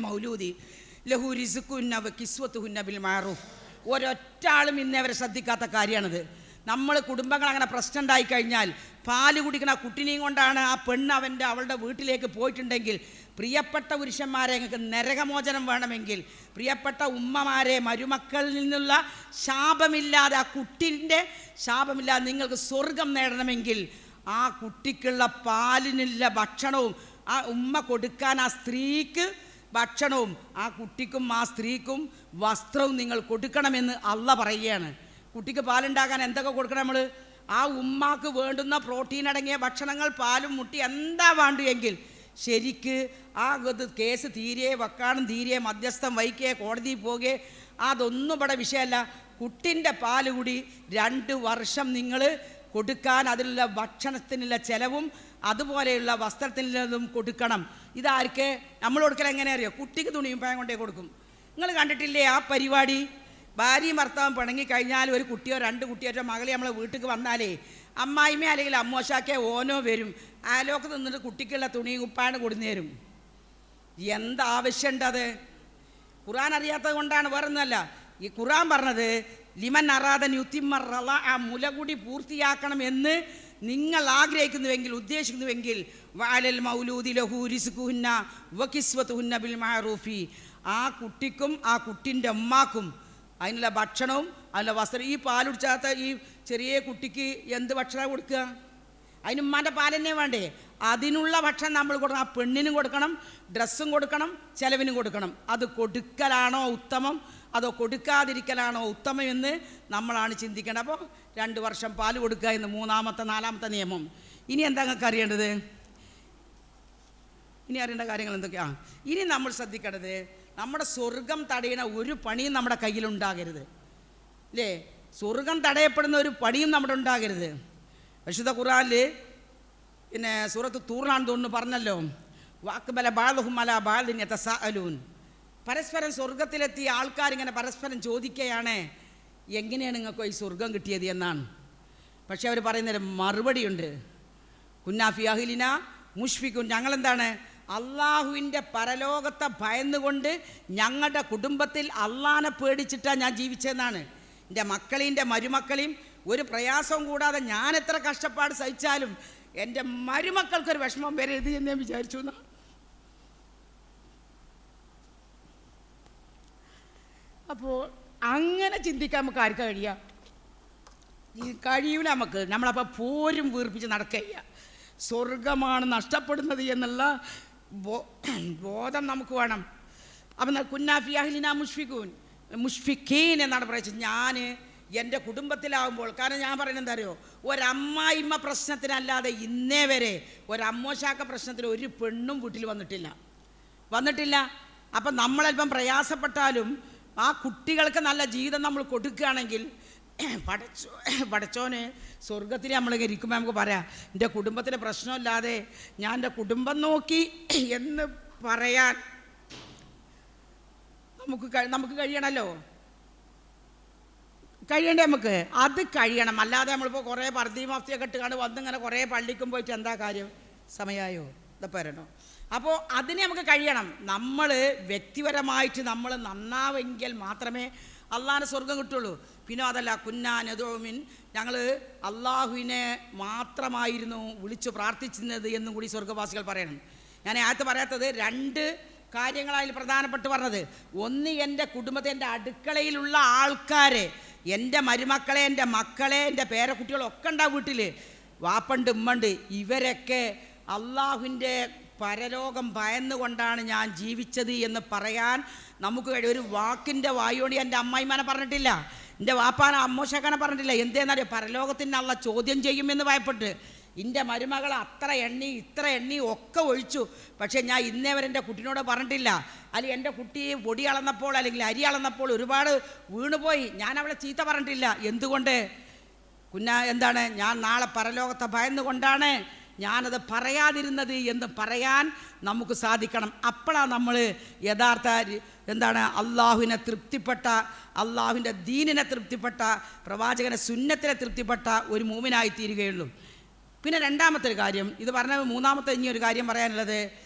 മൗലൂദി ലഹു റിസ്ഖുന്ന വ കിസ്വത്തുഹുന്ന ബിൽ മഅറൂഫ്. ഒരൊറ്റ ആളും ഇന്നേവരെ ശ്രദ്ധിക്കാത്ത കാര്യമാണിത്. നമ്മൾ കുടുംബങ്ങൾ അങ്ങനെ പ്രശ്നം ഉണ്ടായിക്കഴിഞ്ഞാൽ പാല് കുടിക്കുന്ന കുട്ടിനെയും കൊണ്ടാണ് ആ പെണ്ണ് അവളുടെ വീട്ടിലേക്ക് പോയിട്ടുണ്ടെങ്കിൽ, പ്രിയപ്പെട്ട പുരുഷന്മാരെ, നിങ്ങൾക്ക് നരകമോചനം വേണമെങ്കിൽ, പ്രിയപ്പെട്ട ഉമ്മമാരെ, മരുമക്കളിൽ നിന്നുള്ള ശാപമില്ലാതെ, ആ കുട്ടിൻ്റെ ശാപമില്ലാതെ നിങ്ങൾക്ക് സ്വർഗം നേടണമെങ്കിൽ ആ കുട്ടിക്കുള്ള പാലിനുള്ള ഭക്ഷണവും ആ ഉമ്മ കൊടുക്കാൻ ആ സ്ത്രീക്ക് ഭക്ഷണവും ആ കുട്ടിക്കും ആ സ്ത്രീക്കും വസ്ത്രവും നിങ്ങൾ കൊടുക്കണമെന്ന് അള്ളാഹ് പറയുകയാണ്. കുട്ടിക്ക് പാലുണ്ടാക്കാൻ എന്തൊക്കെ കൊടുക്കണം നമ്മൾ? ആ ഉമ്മാക്ക് വേണ്ടുന്ന പ്രോട്ടീൻ അടങ്ങിയ ഭക്ഷണങ്ങൾ, പാലും മുട്ടി എന്താ വേണ്ടുവെങ്കിൽ ശരിക്ക് ആ കേസ് തീരെ വെക്കാനും തീരെ മധ്യസ്ഥം വഹിക്കുക, കോടതിയിൽ പോകുക, അതൊന്നും ഇവിടെ വിഷയമല്ല. കുട്ടിൻ്റെ പാല് കൂടി 2 വർഷം നിങ്ങൾ കൊടുക്കാൻ, അതിലുള്ള ഭക്ഷണത്തിനുള്ള ചെലവും അതുപോലെയുള്ള വസ്ത്രത്തിനുള്ളതും കൊടുക്കണം. ഇതാർക്ക് നമ്മൾ കൊടുക്കൽ എങ്ങനെ അറിയോ? കുട്ടിക്ക് തുണിയും പായം കൊണ്ടേ കൊടുക്കും. നിങ്ങൾ കണ്ടിട്ടില്ലേ ആ പരിപാടി? ഭാര്യയും ഭർത്താവും പിണങ്ങിക്കഴിഞ്ഞാൽ ഒരു കുട്ടിയോ 2 കുട്ടിയോ മകളെ നമ്മളെ വീട്ടിൽ വന്നാലേ അമ്മായിമേ അല്ലെങ്കിൽ അമ്മോശാക്കേ ഓനോ വരും, ആലോക്ക് നിന്നിട്ട് കുട്ടിക്കുള്ള തുണിയും കുപ്പായാണ് കൊടുന്നു തരും. എന്താവശ്യമുണ്ടത്? ഖുർആൻ അറിയാത്തത് കൊണ്ടാണ്, വേറൊന്നുമല്ല. ഈ ഖുർആൻ പറഞ്ഞത് ലിമൻ അറാദൻ യുത്തിമ്മർ റള, ആ മുലകുടി പൂർത്തിയാക്കണം എന്ന് നിങ്ങൾ ആഗ്രഹിക്കുന്നുവെങ്കിൽ, ഉദ്ദേശിക്കുന്നുവെങ്കിൽ, വഅലൽ മൗലൂദി ലഹു റിസ്ഖുഹുന്ന വ കിസ്വത്തുഹുന്ന ബിൽ മഅറൂഫി, ആ കുട്ടിക്കും ആ കുട്ടിൻ്റെ ഉമ്മാക്കും അതിനുള്ള ഭക്ഷണവും അതിനുള്ള വസ്ത്രം. ഈ പാലുടിച്ചാത്ത ഈ ചെറിയ കുട്ടിക്ക് എന്ത് ഭക്ഷണം കൊടുക്കുക? അതിന് ഉമ്മാൻ്റെ പാലെന്നെ വേണ്ടേ? അതിനുള്ള ഭക്ഷണം നമ്മൾ കൊടുക്കണം. ആ പെണ്ണിനും കൊടുക്കണം, ഡ്രസ്സും കൊടുക്കണം, ചെലവിനും കൊടുക്കണം. അത് കൊടുക്കലാണോ ഉത്തമം അതോ കൊടുക്കാതിരിക്കലാണോ ഉത്തമം എന്ന് നമ്മളാണ് ചിന്തിക്കേണ്ടത്. അപ്പോൾ 2 വർഷം പാല് കൊടുക്കുക എന്ന് 3ാമത്തെ 4ാമത്തെ നിയമം. ഇനി എന്താ നിങ്ങൾക്ക് അറിയേണ്ടത്? ഇനി അറിയേണ്ട കാര്യങ്ങൾ എന്തൊക്കെയാണ്? ഇനി നമ്മൾ ശ്രദ്ധിക്കേണ്ടത് നമ്മുടെ സ്വർഗം തടയണ ഒരു പണിയും നമ്മുടെ കയ്യിലുണ്ടാകരുത്, അല്ലേ? സ്വർഗം തടയപ്പെടുന്ന ഒരു പണിയും നമ്മുടെ ഉണ്ടാകരുത്. വിശുദ്ധ ഖുർആനിൽ പിന്നെ സൂറത്ത് തൂറിനാണെന്ന് തോന്നുന്നു പറഞ്ഞല്ലോ, വാക്ബല ബാദുഹും അലാ ബാദിൻ യതസാഅലൂൻ. പരസ്പരം സ്വർഗത്തിലെത്തിയ ആൾക്കാരിങ്ങനെ പരസ്പരം ചോദിക്കുകയാണ്, എങ്ങനെയാണ് നിങ്ങൾക്ക് ഈ സ്വർഗം കിട്ടിയത് എന്നാണ്. പക്ഷെ അവർ പറയുന്നൊരു മറുപടിയുണ്ട്, കുന്നാഫി അഹ്ലിന മുഷ്ഫിഖുൻ, ഞങ്ങളെന്താണ് അള്ളാഹുവിൻ്റെ പരലോകത്തെ ഭയന്നുകൊണ്ട് ഞങ്ങളുടെ കുടുംബത്തിൽ അള്ളാനെ പേടിച്ചിട്ടാണ് ഞാൻ ജീവിച്ചതെന്നാണ്. എൻ്റെ മക്കളെയും എൻ്റെ മരുമക്കളെയും ഒരു പ്രയാസവും കൂടാതെ ഞാൻ എത്ര കഷ്ടപ്പാട് സഹിച്ചാലും എൻ്റെ മരുമക്കൾക്കൊരു വിഷമം വരരുത് എന്ന് ഞാൻ വിചാരിച്ചു എന്നാണ്. അപ്പോൾ അങ്ങനെ ചിന്തിക്കാൻ നമുക്ക് ആർക്കാ കഴിയുക? കഴിയൂല നമുക്ക്. നമ്മളപ്പോൾ പോരും വീർപ്പിച്ച് നടക്കുക. സ്വർഗമാണ് നഷ്ടപ്പെടുന്നത് എന്നുള്ള ബോധം നമുക്ക് വേണം. അപ്പം കുന്നാഫി അഹ്ലിന മുഷ്ഫിഖീൻ എന്നാണ് പറയുന്നത്. ഞാൻ എൻ്റെ കുടുംബത്തിലാവുമ്പോൾ, കാരണം ഞാൻ പറയുന്നത് എന്താ അറിയോ, ഒരമ്മായിമ്മ പ്രശ്നത്തിനല്ലാതെ ഇന്നേ വരെ ഒരമ്മോശാക്ക പ്രശ്നത്തിന് ഒരു പെണ്ണും വീട്ടിൽ വന്നിട്ടില്ല. അപ്പം നമ്മളൽപ്പം പ്രയാസപ്പെട്ടാലും ആ കുട്ടികൾക്ക് നല്ല ജീവിതം നമ്മൾ കൊടുക്കുകയാണെങ്കിൽ പടച്ചോന് സ്വർഗത്തിൽ നമ്മളിങ്ങനെ ഇരിക്കുമ്പോൾ നമുക്ക് പറയാം, എൻ്റെ കുടുംബത്തിന് പ്രശ്നമില്ലാതെ ഞാൻ എൻ്റെ കുടുംബം നോക്കി എന്ന് പറയാൻ നമുക്ക് കഴിയണമല്ലോ. കഴിയണ്ടേ നമുക്ക്? അത് കഴിയണം. അല്ലാതെ നമ്മളിപ്പോൾ കുറേ പർദ്ദി മഫ്തിയൊക്കെ ഇട്ടുകൊണ്ട് വന്നിങ്ങനെ കുറേ പള്ളിക്കും പോയിട്ട് എന്താ കാര്യം? സമയമായോ ഇതപ്പോൾ വരണോ? അപ്പോൾ അതിന് നമുക്ക് കഴിയണം. നമ്മൾ വ്യക്തിപരമായിട്ട് നമ്മൾ നന്നാവെങ്കിൽ മാത്രമേ അള്ളാഹിന് സ്വർഗം കിട്ടുള്ളൂ. പിന്നെ അതല്ല, കുന്നാനദോമിൻ, ഞങ്ങൾ അള്ളാഹുവിനെ മാത്രമായിരുന്നു വിളിച്ചു പ്രാർത്ഥിച്ചിരുന്നത് എന്നും കൂടി സ്വർഗവാസികൾ പറയണം. ഞാൻ ആദ്യത്തെ പറയാത്തത് രണ്ട് കാര്യങ്ങളായി പ്രധാനപ്പെട്ട് പറഞ്ഞത്. ഒന്ന്, എൻ്റെ കുടുംബത്തെ, എൻ്റെ അടുക്കളയിലുള്ള ആൾക്കാരെ, എൻ്റെ മരുമക്കളെ, എൻ്റെ മക്കളെ, എൻ്റെ പേരക്കുട്ടികളൊക്കെ ഉണ്ടാവും വീട്ടിൽ, വാപ്പണ്ട് ഉമ്മണ്ട്, ഇവരൊക്കെ അള്ളാഹുവിൻ്റെ പരലോകം ഭയന്നുകൊണ്ടാണ് ഞാൻ ജീവിച്ചത് എന്ന് പറയാൻ നമുക്ക് കഴിയും. ഒരു വാക്കിൻ്റെ വായോടി എൻ്റെ അമ്മായിമാനെ പറഞ്ഞിട്ടില്ല, എൻ്റെ വാപ്പാനെ അമ്മോശക്കാനെ പറഞ്ഞിട്ടില്ല. എന്തേന്നറിയോ? പരലോകത്തിൻ്റെ അള്ള ചോദ്യം ചെയ്യുമെന്ന് ഭയപ്പെട്ട്. എൻ്റെ മരുമകൾ അത്ര എണ്ണി ഇത്ര എണ്ണി ഒക്കെ ഒഴിച്ചു, പക്ഷേ ഞാൻ ഇന്നേ വരെ എൻ്റെ കുട്ടീനോട് പറഞ്ഞിട്ടില്ല. അല്ലെങ്കിൽ എൻ്റെ കുട്ടി പൊടി അളന്നപ്പോൾ അല്ലെങ്കിൽ അരി അളന്നപ്പോൾ ഒരുപാട് വീണുപോയി, ഞാൻ അവളെ ചീത്ത പറഞ്ഞിട്ടില്ല. എന്തുകൊണ്ട്? എന്താണ്, ഞാൻ നാളെ പരലോകത്തെ ഭയന്നുകൊണ്ടാണ് ഞാനത് പറയാതിരുന്നത് എന്ന് പറയാൻ നമുക്ക് സാധിക്കണം. അപ്പോഴാണ് നമ്മൾ യഥാർത്ഥ എന്താണ് അള്ളാഹുവിനെ തൃപ്തിപ്പെട്ട, അള്ളാഹുവിൻ്റെ ദീനിനെ തൃപ്തിപ്പെട്ട, പ്രവാചകനെ സുന്നത്തിനെ തൃപ്തിപ്പെട്ട ഒരു മൂമിനായി തീരുകയുള്ളൂ. പിന്നെ രണ്ടാമത്തെ ഒരു കാര്യം, ഇത് പറഞ്ഞ മൂന്നാമത്തെ ഇനി ഒരു കാര്യം പറയാനുള്ളത്,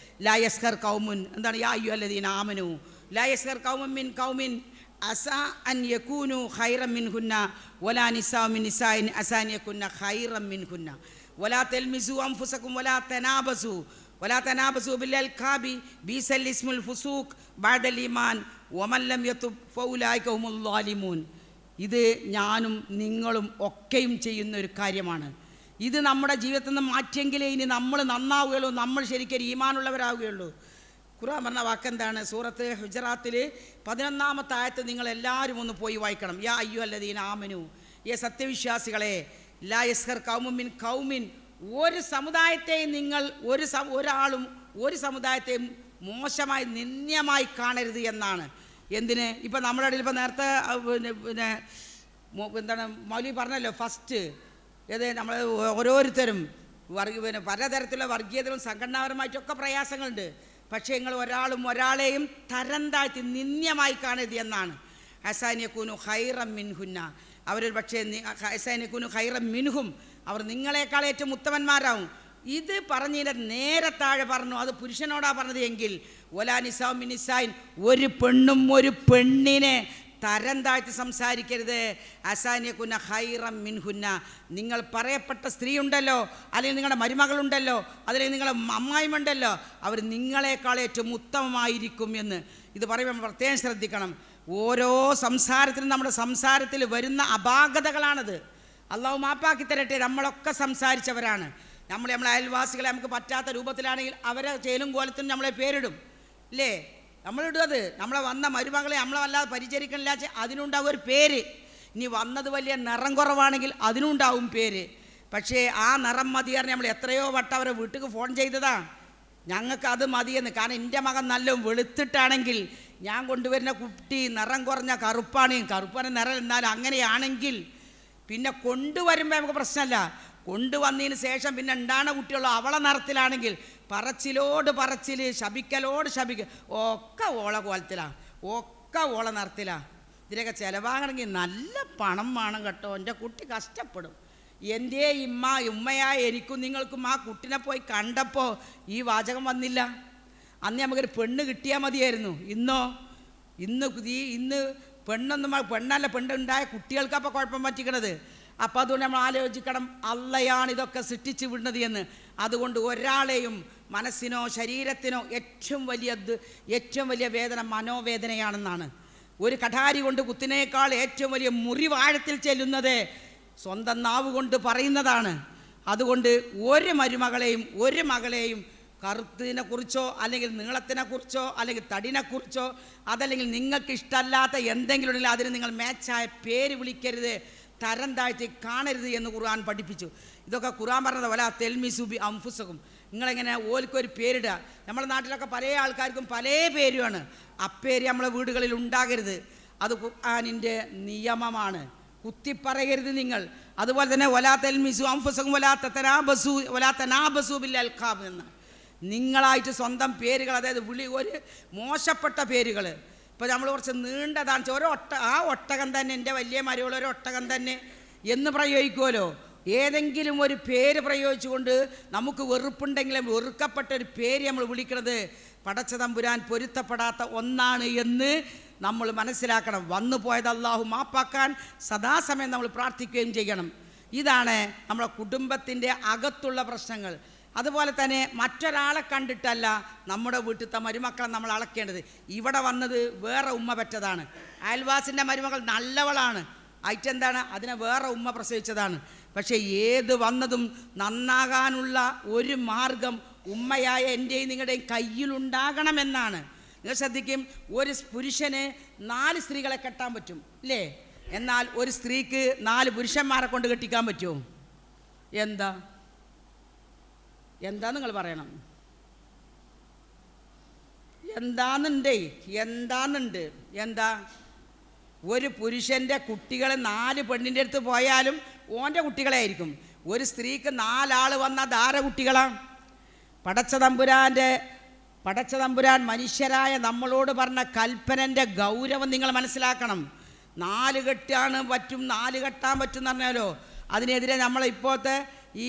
ലാ യസ്ഖർ ഖൗമുൻ, എന്താണ്, യാ അയ്യുഹല്ലദീന ആമനു ലാ യസ്ഖർ ഖൗമുൻ മിൻ ഖൗമിൻ അസാ അൻ യകൂനു ഖൈറൻ മിൻഹുന്ന വലാ നിസാഉ മിൻ നിസാഇൻ അസാ അൻ യകുന്ന ഖൈറൻ മിൻഹുന്ന വലാ തൽമിസു അൻഫുസകും വലാ തനാബസു ബിൽ അൽഖാബി ബിസൽ ഇസ്മുൽ ഫുസൂഖ് ബഅദൽ ഈമാൻ വമൻ ലം യതുബ് ഫൗലൈക ഹുമുൽ ളാലിമൂൻ. ഇത് ഞാനും നിങ്ങളും ഒക്കെയും ചെയ്യുന്ന ഒരു കാര്യമാണ്. ഇത് നമ്മുടെ ജീവിതത്തിൽ നിന്ന് മാറ്റിയെങ്കിലേ ഇനി നമ്മൾ നന്നാവുകയുള്ളൂ, നമ്മൾ ശരിക്കും ഈമാനുള്ളവരാവുകയുള്ളൂ. ഖുർആൻ പറഞ്ഞ വാക്കെന്താണ്? സൂറത്ത് ഹുജറാത്തിൽ 11-ാമത്തെ ആയത്ത് നിങ്ങളെല്ലാവരും ഒന്ന് പോയി വായിക്കണം. യാ അയ്യുഹല്ലദീന ആമനു, സത്യവിശ്വാസികളെ, ലാ യസ്ഖർ ഖൗമുൻ മിൻ ഖൗമിൻ, ഒരു സമുദായത്തെയും നിങ്ങൾ ഒരാളും ഒരു സമുദായത്തെയും മോശമായി നിന്ദ്യമായി കാണരുത് എന്നാണ്. എന്തിന്? ഇപ്പം നമ്മുടെ ഇടയിൽ ഇപ്പോൾ നേരത്തെ പിന്നെ എന്താണ് മൗലവി പറഞ്ഞല്ലോ, ഫസ്റ്റ് ഏത് നമ്മൾ ഓരോരുത്തരും പിന്നെ പലതരത്തിലുള്ള വർഗീയതകളും സംഘടനാപരമായിട്ടൊക്കെ പ്രയാസങ്ങളുണ്ട്. പക്ഷേ നിങ്ങൾ ഒരാളും ഒരാളെയും തരം താഴ്ത്തി നിന്ദ്യമായി കാണരുത് എന്നാണ്. ഹസാനിയക്കൂനു ഖൈറൻ മിൻഹുന്ന, അവരൊരു പക്ഷേ ഹസാനിയക്കൂനു ഖൈറൻ മിൻഹും, അവർ നിങ്ങളെക്കാൾ ഏറ്റവും ഉത്തമന്മാരാവും. ഇത് പറഞ്ഞതിൻ്റെ നേരെ താഴെ പറഞ്ഞു, അത് പുരുഷനോടാ പറഞ്ഞത് എങ്കിൽ വലാ നിസാഉ മിൻ നിസാഇൻ, ഒരു പെണ്ണും ഒരു പെണ്ണിനെ തരം താഴ്ത്തി സംസാരിക്കരുത്. അസാനിയകുന്ന ഖൈറൻ മിൻഹുന്ന, നിങ്ങൾ പറയപ്പെട്ട സ്ത്രീ ഉണ്ടല്ലോ, അല്ലെങ്കിൽ നിങ്ങളുടെ മരുമകളുണ്ടല്ലോ, അല്ലെങ്കിൽ നിങ്ങളുടെ അമ്മായിമുണ്ടല്ലോ, അവർ നിങ്ങളെക്കാൾ ഏറ്റവും ഉത്തമമായിരിക്കും എന്ന് ഇത് പറയുമ്പോൾ പ്രത്യേകം ശ്രദ്ധിക്കണം. ഓരോ സംസാരത്തിലും നമ്മുടെ സംസാരത്തിൽ വരുന്ന അപാകതകളാണത്. അള്ളാഹു മാപ്പാക്കി തരട്ടെ. നമ്മളൊക്കെ സംസാരിച്ചവരാണ്. നമ്മളെ അയൽവാസികളെ നമുക്ക് പറ്റാത്ത രൂപത്തിലാണെങ്കിൽ അവരെ ചേലും കോലത്തിനും നമ്മളെ പേരിടും, ഇല്ലേ? നമ്മളിടുന്നത് നമ്മളെ വന്ന മരുമകളെ നമ്മളെ വല്ലാതെ പരിചരിക്കണില്ല, അതിനുണ്ടാവും ഒരു പേര്. ഇനി വന്നത് വലിയ നിറം കുറവാണെങ്കിൽ അതിനുണ്ടാവും പേര്. പക്ഷേ ആ നിറം മതിയാറിന് നമ്മൾ എത്രയോ വട്ടം അവരെ വീട്ടിൽ ഫോൺ ചെയ്തതാണ്, ഞങ്ങൾക്ക് അത് മതിയെന്ന്. കാരണം എൻ്റെ മകൻ നല്ല വെളുത്തിട്ടാണെങ്കിൽ ഞാൻ കൊണ്ടുവരുന്ന കുട്ടി നിറം കുറഞ്ഞ കറുപ്പാണ് നിറം എന്നാലും അങ്ങനെയാണെങ്കിൽ പിന്നെ കൊണ്ടുവരുമ്പോൾ നമുക്ക് പ്രശ്നമല്ല. കൊണ്ടുവന്നതിന് ശേഷം പിന്നെ ഉണ്ടാകുന്ന കുട്ടികളോ അവളെ നിറത്തിലാണെങ്കിൽ പറച്ചിലോട് പറച്ചിൽ, ശപിക്കലോട് ശപിക്കൽ, ഒക്കെ ഓള കോലത്തിലാണ്, ഒക്കെ ഓള നിറത്തിലാണ്. ഇതിനൊക്കെ ചിലവാകണമെങ്കിൽ നല്ല പണം വേണം കേട്ടോ. എൻ്റെ കുട്ടി കഷ്ടപ്പെടും. എൻ്റെ ഉമ്മയായ എനിക്കും നിങ്ങൾക്കും ആ കുട്ടിനെ പോയി കണ്ടപ്പോൾ ഈ വാചകം വന്നില്ല. അന്ന് നമുക്കൊരു പെണ്ണ് കിട്ടിയാൽ മതിയായിരുന്നു. ഇന്ന് പെണ്ണല്ല, പെണ്ണുണ്ടായ കുട്ടികൾക്കപ്പോൾ കുഴപ്പം പറ്റിക്കണത്. അപ്പോൾ അതുകൊണ്ട് നമ്മൾ ആലോചിക്കണം, അള്ളയാണ് ഇതൊക്കെ സൃഷ്ടിച്ച് വിടുന്നത് എന്ന്. അതുകൊണ്ട് ഒരാളെയും മനസ്സിനോ ശരീരത്തിനോ ഏറ്റവും വലിയ വേദന മനോവേദനയാണെന്നാണ്. ഒരു കഠാരി കൊണ്ട് കുത്തിനേക്കാൾ ഏറ്റവും വലിയ മുറിവാഴത്തിൽ ചെല്ലുന്നത് സ്വന്തം നാവ് കൊണ്ട് പറയുന്നതാണ്. അതുകൊണ്ട് ഒരു മകളെയും കറുത്തിനെ കുറിച്ചോ അല്ലെങ്കിൽ നീളത്തിനെക്കുറിച്ചോ അല്ലെങ്കിൽ തടിനെക്കുറിച്ചോ അതല്ലെങ്കിൽ നിങ്ങൾക്ക് ഇഷ്ടമല്ലാത്ത എന്തെങ്കിലും ഉണ്ടെങ്കിൽ അതിന് നിങ്ങൾ മാച്ചായ പേര് വിളിക്കരുത്, തരം താഴ്ത്തി കാണരുത് എന്ന് ഖുർആൻ പഠിപ്പിച്ചു. ഇതൊക്കെ ഖുർആൻ പറഞ്ഞത് വലാ തെൽമിസുബി അംഫുസകും. നിങ്ങളിങ്ങനെ ഓൽക്കൊരു പേരിടുക. നമ്മുടെ നാട്ടിലൊക്കെ പല ആൾക്കാർക്കും പല പേരുമാണ്. അപ്പേര് നമ്മളെ വീടുകളിൽ ഉണ്ടാകരുത്. അത് ഖുർആനിൻ്റെ നിയമമാണ്. കുത്തിപ്പറയരുത് നിങ്ങൾ. അതുപോലെ തന്നെ വലാ തെൽമിസു അംഫുസകും വലാ തനാബസു ബിൽ അൽഖാബ് എന്ന് നിങ്ങളായിട്ട് സ്വന്തം പേരുകൾ, അതായത് ഒരു മോശപ്പെട്ട പേരുകൾ. ഇപ്പോൾ നമ്മൾ കുറച്ച് നീണ്ടതാണ് ആ ഒട്ടകം തന്നെ, എൻ്റെ വലിയ മരുകൾ ഒട്ടകം തന്നെ എന്ന് പ്രയോഗിക്കുമല്ലോ. ഏതെങ്കിലും ഒരു പേര് പ്രയോഗിച്ചുകൊണ്ട് നമുക്ക് വെറുപ്പുണ്ടെങ്കിലും വെറുക്കപ്പെട്ട ഒരു പേര് നമ്മൾ വിളിക്കുന്നത് പടച്ച തമ്പുരാൻ പൊരുത്തപ്പെടാത്ത ഒന്നാണ് എന്ന് നമ്മൾ മനസ്സിലാക്കണം. വന്നു പോയത് അള്ളാഹു മാപ്പാക്കാൻ സദാസമയം നമ്മൾ പ്രാർത്ഥിക്കുകയും ചെയ്യണം. ഇതാണ് നമ്മുടെ കുടുംബത്തിൻ്റെ അകത്തുള്ള പ്രശ്നങ്ങൾ. അതുപോലെ തന്നെ മറ്റൊരാളെ കണ്ടിട്ടല്ല നമ്മുടെ വീട്ടിലത്തെ മരുമക്കളെ നമ്മൾ അളക്കേണ്ടത്. ഇവിടെ വന്നത് വേറെ ഉമ്മ പെറ്റതാണ്. അയൽവാസിൻ്റെ മരുമകൾ നല്ലവളാണ്, ആയിട്ടെന്താണ് അതിനെ വേറെ ഉമ്മ പ്രസവിച്ചതാണ്. പക്ഷേ ഏത് വന്നതും നന്നാകാനുള്ള ഒരു മാർഗം ഉമ്മയായ എൻ്റെയും നിങ്ങളുടെയും കയ്യിലുണ്ടാകണമെന്നാണ്. നിങ്ങൾ ശ്രദ്ധിക്കും, ഒരു പുരുഷന് 4 സ്ത്രീകളെ കെട്ടാൻ പറ്റും അല്ലേ? എന്നാൽ ഒരു സ്ത്രീക്ക് 4 പുരുഷന്മാരെ കൊണ്ട് കെട്ടിക്കാൻ പറ്റുമോ? എന്താ നിങ്ങൾ പറയണം? എന്താ ഒരു പുരുഷൻ്റെ കുട്ടികൾ 4 പെണ്ണിൻ്റെ അടുത്ത് പോയാലും ഓൻ്റെ കുട്ടികളെ ആയിരിക്കും. ഒരു സ്ത്രീക്ക് 4 ആൾ വന്നാൽ ധാര കുട്ടികളാണ്. പടച്ചതമ്പുരാൻ മനുഷ്യരായ നമ്മളോട് പറഞ്ഞ കൽപ്പനൻ്റെ ഗൗരവം നിങ്ങൾ മനസ്സിലാക്കണം. 4 കെട്ടാൻ പറ്റും എന്ന് പറഞ്ഞാലോ അതിനെതിരെ നമ്മളിപ്പോഴത്തെ ഈ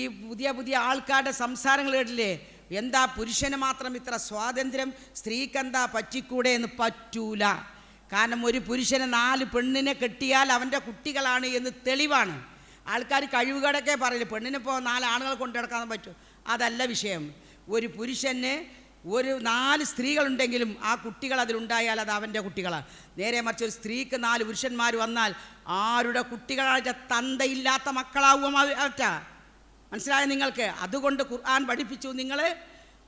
പുതിയ ആൾക്കാരുടെ സംസാരങ്ങൾ കേട്ടില്ലേ? എന്താ പുരുഷന് മാത്രം ഇത്ര സ്വാതന്ത്ര്യം, സ്ത്രീക്കെന്താ പറ്റിക്കൂടെ എന്ന്? പറ്റൂല. കാരണം ഒരു പുരുഷന് 4 പെണ്ണിനെ കെട്ടിയാൽ അവൻ്റെ കുട്ടികളാണ് എന്ന് തെളിവാണ്. ആൾക്കാർ കഴിവുകേടൊക്കെ പറയില്ല, പെണ്ണിനിപ്പോൾ 4 ആണുങ്ങൾ കൊണ്ടു നടക്കാൻ പറ്റും. അതല്ല വിഷയം. ഒരു പുരുഷന് 4 സ്ത്രീകളുണ്ടെങ്കിലും ആ കുട്ടികൾ അതിലുണ്ടായാൽ അത് അവൻ്റെ കുട്ടികളാണ്. നേരെ മറിച്ച് ഒരു സ്ത്രീക്ക് 4 പുരുഷന്മാർ വന്നാൽ ആരുടെ കുട്ടികളായിട്ട് തന്തയില്ലാത്ത മക്കളാവും അവറ്റ. മനസ്സിലായ നിങ്ങൾക്ക്? അതുകൊണ്ട് ഖുർആൻ പഠിപ്പിച്ചു, നിങ്ങൾ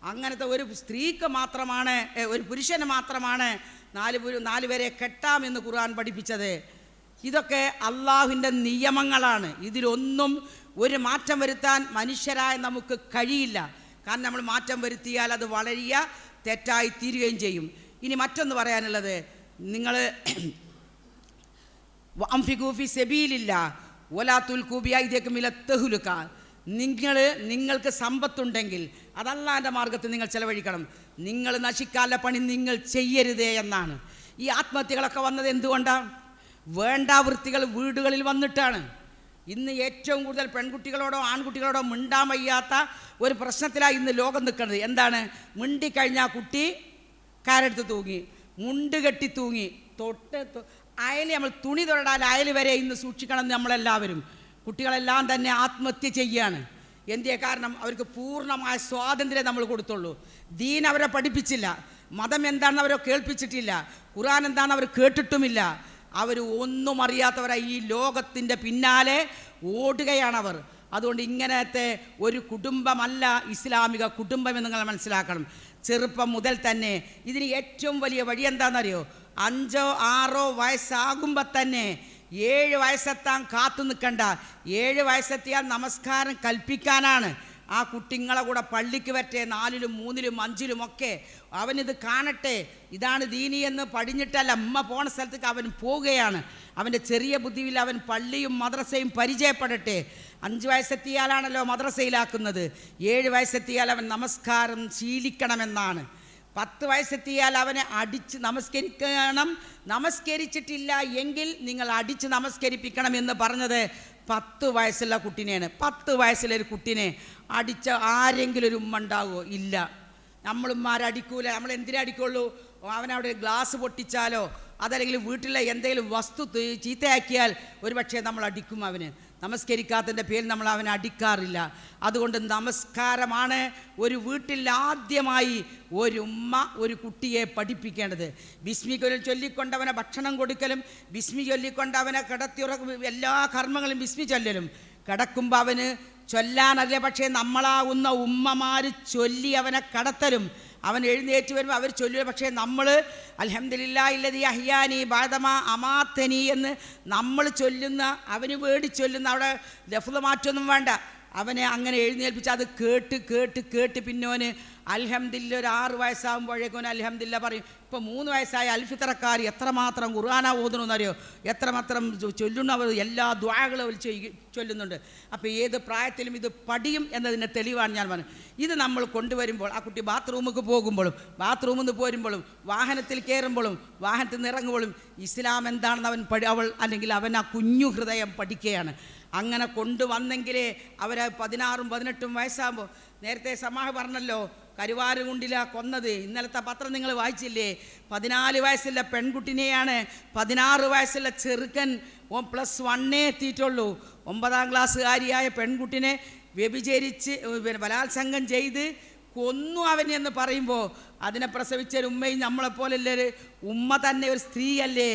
അങ്ങനത്തെ ഒരു സ്ത്രീക്ക് മാത്രമാണ്, ഒരു പുരുഷന് മാത്രമാണ് 4 പേരെ കെട്ടാമെന്ന് ഖുർആൻ പഠിപ്പിച്ചത്. ഇതൊക്കെ അള്ളാഹുവിൻ്റെ നിയമങ്ങളാണ്. ഇതിലൊന്നും ഒരു മാറ്റം വരുത്താൻ മനുഷ്യരായ നമുക്ക് കഴിയില്ല. കാരണം നമ്മൾ മാറ്റം വരുത്തിയാൽ അത് വളരെ തെറ്റായി തീരുകയും ചെയ്യും. ഇനി മറ്റൊന്ന് പറയാനുള്ളത്, നിങ്ങൾ അംഫിഖൂ ഫീ സബീലില്ലാഹ് വലാ തുൽഖൂ ബിഅയ്ദികും ഇല തഹ്ലുക. നിങ്ങൾക്ക് സമ്പത്തുണ്ടെങ്കിൽ അത് അല്ലാഹുവിൻ്റെ മാർഗ്ഗത്തിൽ നിങ്ങൾ ചെലവഴിക്കണം. നിങ്ങൾ നശിക്കാനുള്ള പണി നിങ്ങൾ ചെയ്യരുതേ എന്നാണ്. ഈ ആത്മഹത്യകളൊക്കെ വന്നത് എന്തുകൊണ്ടാണ്? വേണ്ടാവൃത്തികൾ വീടുകളിൽ വന്നിട്ടാണ്. ഇന്ന് ഏറ്റവും കൂടുതൽ പെൺകുട്ടികളോടോ ആൺകുട്ടികളോടോ മിണ്ടാൻ വയ്യാത്ത ഒരു പ്രശ്നത്തിലാണ് ഇന്ന് ലോകം നിൽക്കുന്നത്. എന്താണ്? മിണ്ടിക്കഴിഞ്ഞാൽ കുട്ടി കാരെടുത്ത് തൂങ്ങി, മുണ്ട് കെട്ടി തൂങ്ങി, അയൽ നമ്മൾ തുണി തൊടാൻ അയൽ വരെ ഇന്ന് സൂക്ഷിക്കണം എന്ന് നമ്മളെല്ലാവരും. കുട്ടികളെല്ലാം തന്നെ ആത്മഹത്യ ചെയ്യുകയാണ്. എന്തേ? കാരണം അവർക്ക് പൂർണ്ണമായ സ്വാതന്ത്ര്യം നമ്മൾ കൊടുത്തുള്ളൂ. ദീൻ അവരെ പഠിപ്പിച്ചില്ല, മതം എന്താണെന്ന് അവരെ കേൾപ്പിച്ചിട്ടില്ല, ഖുർആൻ എന്താണെന്ന് അവർ കേട്ടിട്ടുമില്ല. അവർ ഒന്നും അറിയാത്തവരായി ഈ ലോകത്തിൻ്റെ പിന്നാലെ ഓടുകയാണവർ. അതുകൊണ്ട് ഇങ്ങനത്തെ ഒരു കുടുംബമല്ല ഇസ്ലാമിക കുടുംബം എന്ന് നിങ്ങൾ മനസ്സിലാക്കണം. ചെറുപ്പം മുതൽ തന്നെ ഇതിന് ഏറ്റവും വലിയ വഴി എന്താണെന്നറിയോ? 5 6 വയസ്സാകുമ്പോൾ തന്നെ 7 വയസ്സെത്താൻ കാത്തു നിൽക്കണ്ട. 7 വയസ്സെത്തിയാൽ നമസ്കാരം കൽപ്പിക്കാനാണ്. ആ കുട്ടിങ്ങളെ കൂടെ പള്ളിക്ക് വരട്ടെ, 4-ലും 3-ലും 5-ലും ഒക്കെ അവനിത് കാണട്ടെ. ഇതാണ് ദീനി എന്ന് പടിഞ്ഞിട്ടല്ല, അമ്മ പോണ സ്ഥലത്തേക്ക് അവൻ പോവുകയാണ്. അവൻ്റെ ചെറിയ ബുദ്ധിയിൽ അവൻ പള്ളിയും മദ്രസയും പരിചയപ്പെടട്ടെ. 5 വയസ്സെത്തിയാലാണല്ലോ മദ്രസയിലാക്കുന്നത്. 7 വയസ്സെത്തിയാൽ അവൻ നമസ്കാരം ശീലിക്കണമെന്നാണ്. 10 വയസ്സെത്തിയാൽ അവനെ അടിച്ച് നമസ്കരിക്കണം. നമസ്കരിച്ചിട്ടില്ല എങ്കിൽ നിങ്ങൾ അടിച്ച് നമസ്കരിപ്പിക്കണം എന്ന് പറഞ്ഞത് 10 വയസ്സുള്ള കുട്ടീനെയാണ്. 10 വയസ്സിലൊരു കുട്ടീനെ അടിച്ച ആരെങ്കിലും ഒരു ഉമ്മ ഉണ്ടാകുമോ? ഇല്ല. നമ്മളുമ്മാരടിക്കൂല. നമ്മൾ എന്തിനടിക്കുള്ളൂ? അവനവിടെ ഗ്ലാസ് പൊട്ടിച്ചാലോ അതല്ലെങ്കിൽ വീട്ടിലെ എന്തെങ്കിലും വസ്തു ചീത്തയാക്കിയാൽ ഒരു പക്ഷേ നമ്മൾ അടിക്കും. അവന് നമസ്കരിക്കാത്തതിൻ്റെ പേരിൽ നമ്മൾ അവനെ അടിക്കാറില്ല. അതുകൊണ്ട് നമസ്കാരമാണ് ഒരു വീട്ടിൽ ആദ്യമായി ഒരു ഉമ്മ ഒരു കുട്ടിയെ പഠിപ്പിക്കേണ്ടത്. ബിസ്മി ചൊല്ലിക്കൊണ്ട് അവനെ ഭക്ഷണം കൊടുക്കലും, ബിസ്മി ചൊല്ലിക്കൊണ്ട് അവനെ കിടത്തിയുറക്കും, എല്ലാ കർമ്മങ്ങളും ബിസ്മി ചൊല്ലലും. കിടക്കുമ്പോൾ അവന് ചൊല്ലാനറിയ, പക്ഷേ നമ്മളാവുന്ന ഉമ്മമാർ ചൊല്ലി അവനെ കടത്തലും. അവൻ എഴുന്നേറ്റ് വരുമ്പോൾ അവർ ചൊല്ലുക. പക്ഷേ നമ്മൾ അൽഹംദുലില്ലാഹില്ലദീ അഹ്യാനി ബഅദമാ അമാതനി എന്ന് നമ്മൾ ചൊല്ലുന്ന, അവന് വേണ്ടി ചൊല്ലുന്ന, അവിടെ ലഫ്ള് മാറ്റൊന്നും വേണ്ട, അവനെ അങ്ങനെ എഴുന്നേൽപ്പിച്ച് അത് കേട്ട് കേട്ട് കേട്ട് പിന്നോന് അൽഹംദുലില്ലാ ഒരു 6 വയസ്സാകുമ്പോഴേക്കും അൽഹംദുലില്ലാ പറയും. ഇപ്പോൾ 3 വയസ്സായ അൽഫിത്തറക്കാർ എത്രമാത്രം ഖുർആനാ ഓതണമെന്നറിയോ, എത്രമാത്രം ചൊല്ലുന്നു. അവർ എല്ലാ ദുആകളും അവർ ചൊല്ലുന്നുണ്ട്. അപ്പോൾ ഏത് പ്രായത്തിലും ഇത് പഠിയും എന്നതിൻ്റെ തെളിവാണ് ഞാൻ പറഞ്ഞത്. ഇത് നമ്മൾ കൊണ്ടുവരുമ്പോൾ ആ കുട്ടി ബാത്റൂമിലേക്ക് പോകുമ്പോഴും ബാത്റൂമിൽ നിന്ന് പോരുമ്പോഴും വാഹനത്തിൽ കയറുമ്പോഴും വാഹനത്തിൽ നിന്ന് ഇറങ്ങുമ്പോഴും ഇസ്ലാം എന്താണെന്ന് അവൾ അല്ലെങ്കിൽ അവൻ ആ കുഞ്ഞു ഹൃദയം പഠിക്കുകയാണ്. അങ്ങനെ കൊണ്ടുവന്നെങ്കിലേ അവർ 16-ഉം 18-ഉം വയസ്സാകുമ്പോൾ, നേരത്തെ സമാഹ് പറഞ്ഞല്ലോ കരുവാരുകുണ്ടില കൊന്നത്. ഇന്നലത്തെ പത്രം നിങ്ങൾ വായിച്ചില്ലേ? 14 വയസ്സുള്ള പെൺകുട്ടിനെയാണ് 16 വയസ്സുള്ള ചെറുക്കൻ +1 എത്തിയിട്ടുള്ളൂ. 9ാം ക്ലാസ്സുകാരിയായ പെൺകുട്ടിനെ വ്യഭിചരിച്ച് ബലാത്സംഗം ചെയ്ത് കൊന്നു അവനെ എന്ന് പറയുമ്പോൾ അതിനെ പ്രസവിച്ചൊരു ഉമ്മയും നമ്മളെപ്പോലല്ലേ ഉമ്മ തന്നെ ഒരു സ്ത്രീയല്ലേ?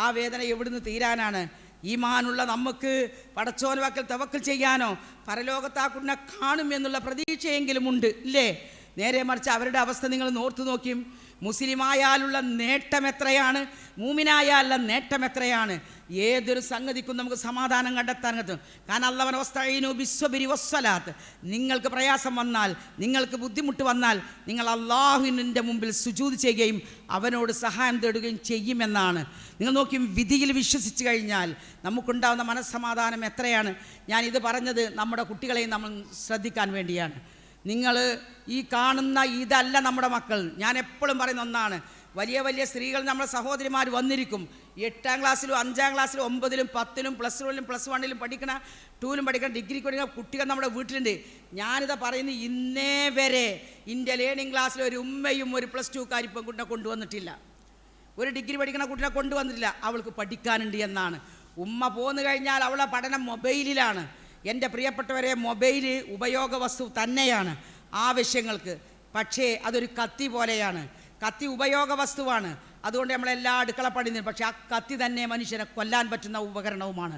ആ വേദന എവിടുന്ന് തീരാനാണ്? ഈമാനുള്ള നമുക്ക് പടച്ചോൻ വാക്കൽ തവക്കൽ ചെയ്യാനോ പരലോകത്ത് ആ കുട്ടിനെ കാണും എന്നുള്ള പ്രതീക്ഷയെങ്കിലും ഉണ്ട് ഇല്ലേ? നേരെ മറിച്ച് അവരുടെ അവസ്ഥ നിങ്ങൾ ഓർത്തു നോക്കിയും. മുസ്ലിമായാലുള്ള നേട്ടം എത്രയാണ്, മൂമിനായാലുള്ള നേട്ടം എത്രയാണ്? ഏതൊരു സംഗതിക്കും നമുക്ക് സമാധാനം കണ്ടെത്താൻ പറ്റും. കാരണം അല്ലാഹു വസ്തഈനു ബിസ്സബ്രി വസ്സലാത്ത്, നിങ്ങൾക്ക് പ്രയാസം വന്നാൽ, നിങ്ങൾക്ക് ബുദ്ധിമുട്ട് വന്നാൽ നിങ്ങൾ അല്ലാഹുവിൻ്റെ മുമ്പിൽ സുജൂദ് ചെയ്യുകയും അവനോട് സഹായം തേടുകയും ചെയ്യുമെന്നാണ്. നിങ്ങൾ നോക്കി, വിധിയിൽ വിശ്വസിച്ച് കഴിഞ്ഞാൽ നമുക്കുണ്ടാകുന്ന മനസ്സമാധാനം എത്രയാണ്. ഞാനിത് പറഞ്ഞത് നമ്മുടെ കുട്ടികളെയും നമ്മൾ ശ്രദ്ധിക്കാൻ വേണ്ടിയാണ്. നിങ്ങൾ ഈ കാണുന്ന ഇതല്ല നമ്മുടെ മക്കൾ. ഞാൻ എപ്പോഴും പറയുന്ന ഒന്നാണ്, വലിയ വലിയ സ്ത്രീകൾ നമ്മുടെ സഹോദരിമാർ വന്നിരിക്കും. 8ാം ക്ലാസ്സിലും 5ാം ക്ലാസ്സിലും 9-ലും 10-ലും +1-ലും +1-ലും പഠിക്കണ, 2-ലും പഠിക്കണ, ഡിഗ്രിക്ക് പഠിക്കുന്ന കുട്ടികൾ നമ്മുടെ വീട്ടിലുണ്ട്. ഞാനിതാ പറയുന്നത്, ഇന്നേ വരെ എൻ്റെ ലേണിംഗ് ക്ലാസ്സിൽ ഒരു ഉമ്മയും ഒരു +2കാരി പെൺകുട്ടിനെ കൊണ്ടുവന്നിട്ടില്ല, ഒരു ഡിഗ്രി പഠിക്കുന്ന കുട്ടിനെ കൊണ്ടുവന്നിട്ടില്ല. അവൾക്ക് പഠിക്കാനുണ്ട് എന്നാണ്. ഉമ്മ പോന്നു കഴിഞ്ഞാൽ അവളെ പഠനം മൊബൈലിലാണ്. എൻ്റെ പ്രിയപ്പെട്ടവരെ, മൊബൈൽ ഉപയോഗ വസ്തു തന്നെയാണ് ആവശ്യങ്ങൾക്ക്. പക്ഷേ അതൊരു കത്തി പോലെയാണ്. കത്തി ഉപയോഗ വസ്തുവാണ്. അതുകൊണ്ട് നമ്മളെല്ലാ അടുക്കള പണിയുന്നു. പക്ഷേ ആ കത്തി തന്നെ മനുഷ്യനെ കൊല്ലാൻ പറ്റുന്ന ഉപകരണവുമാണ്.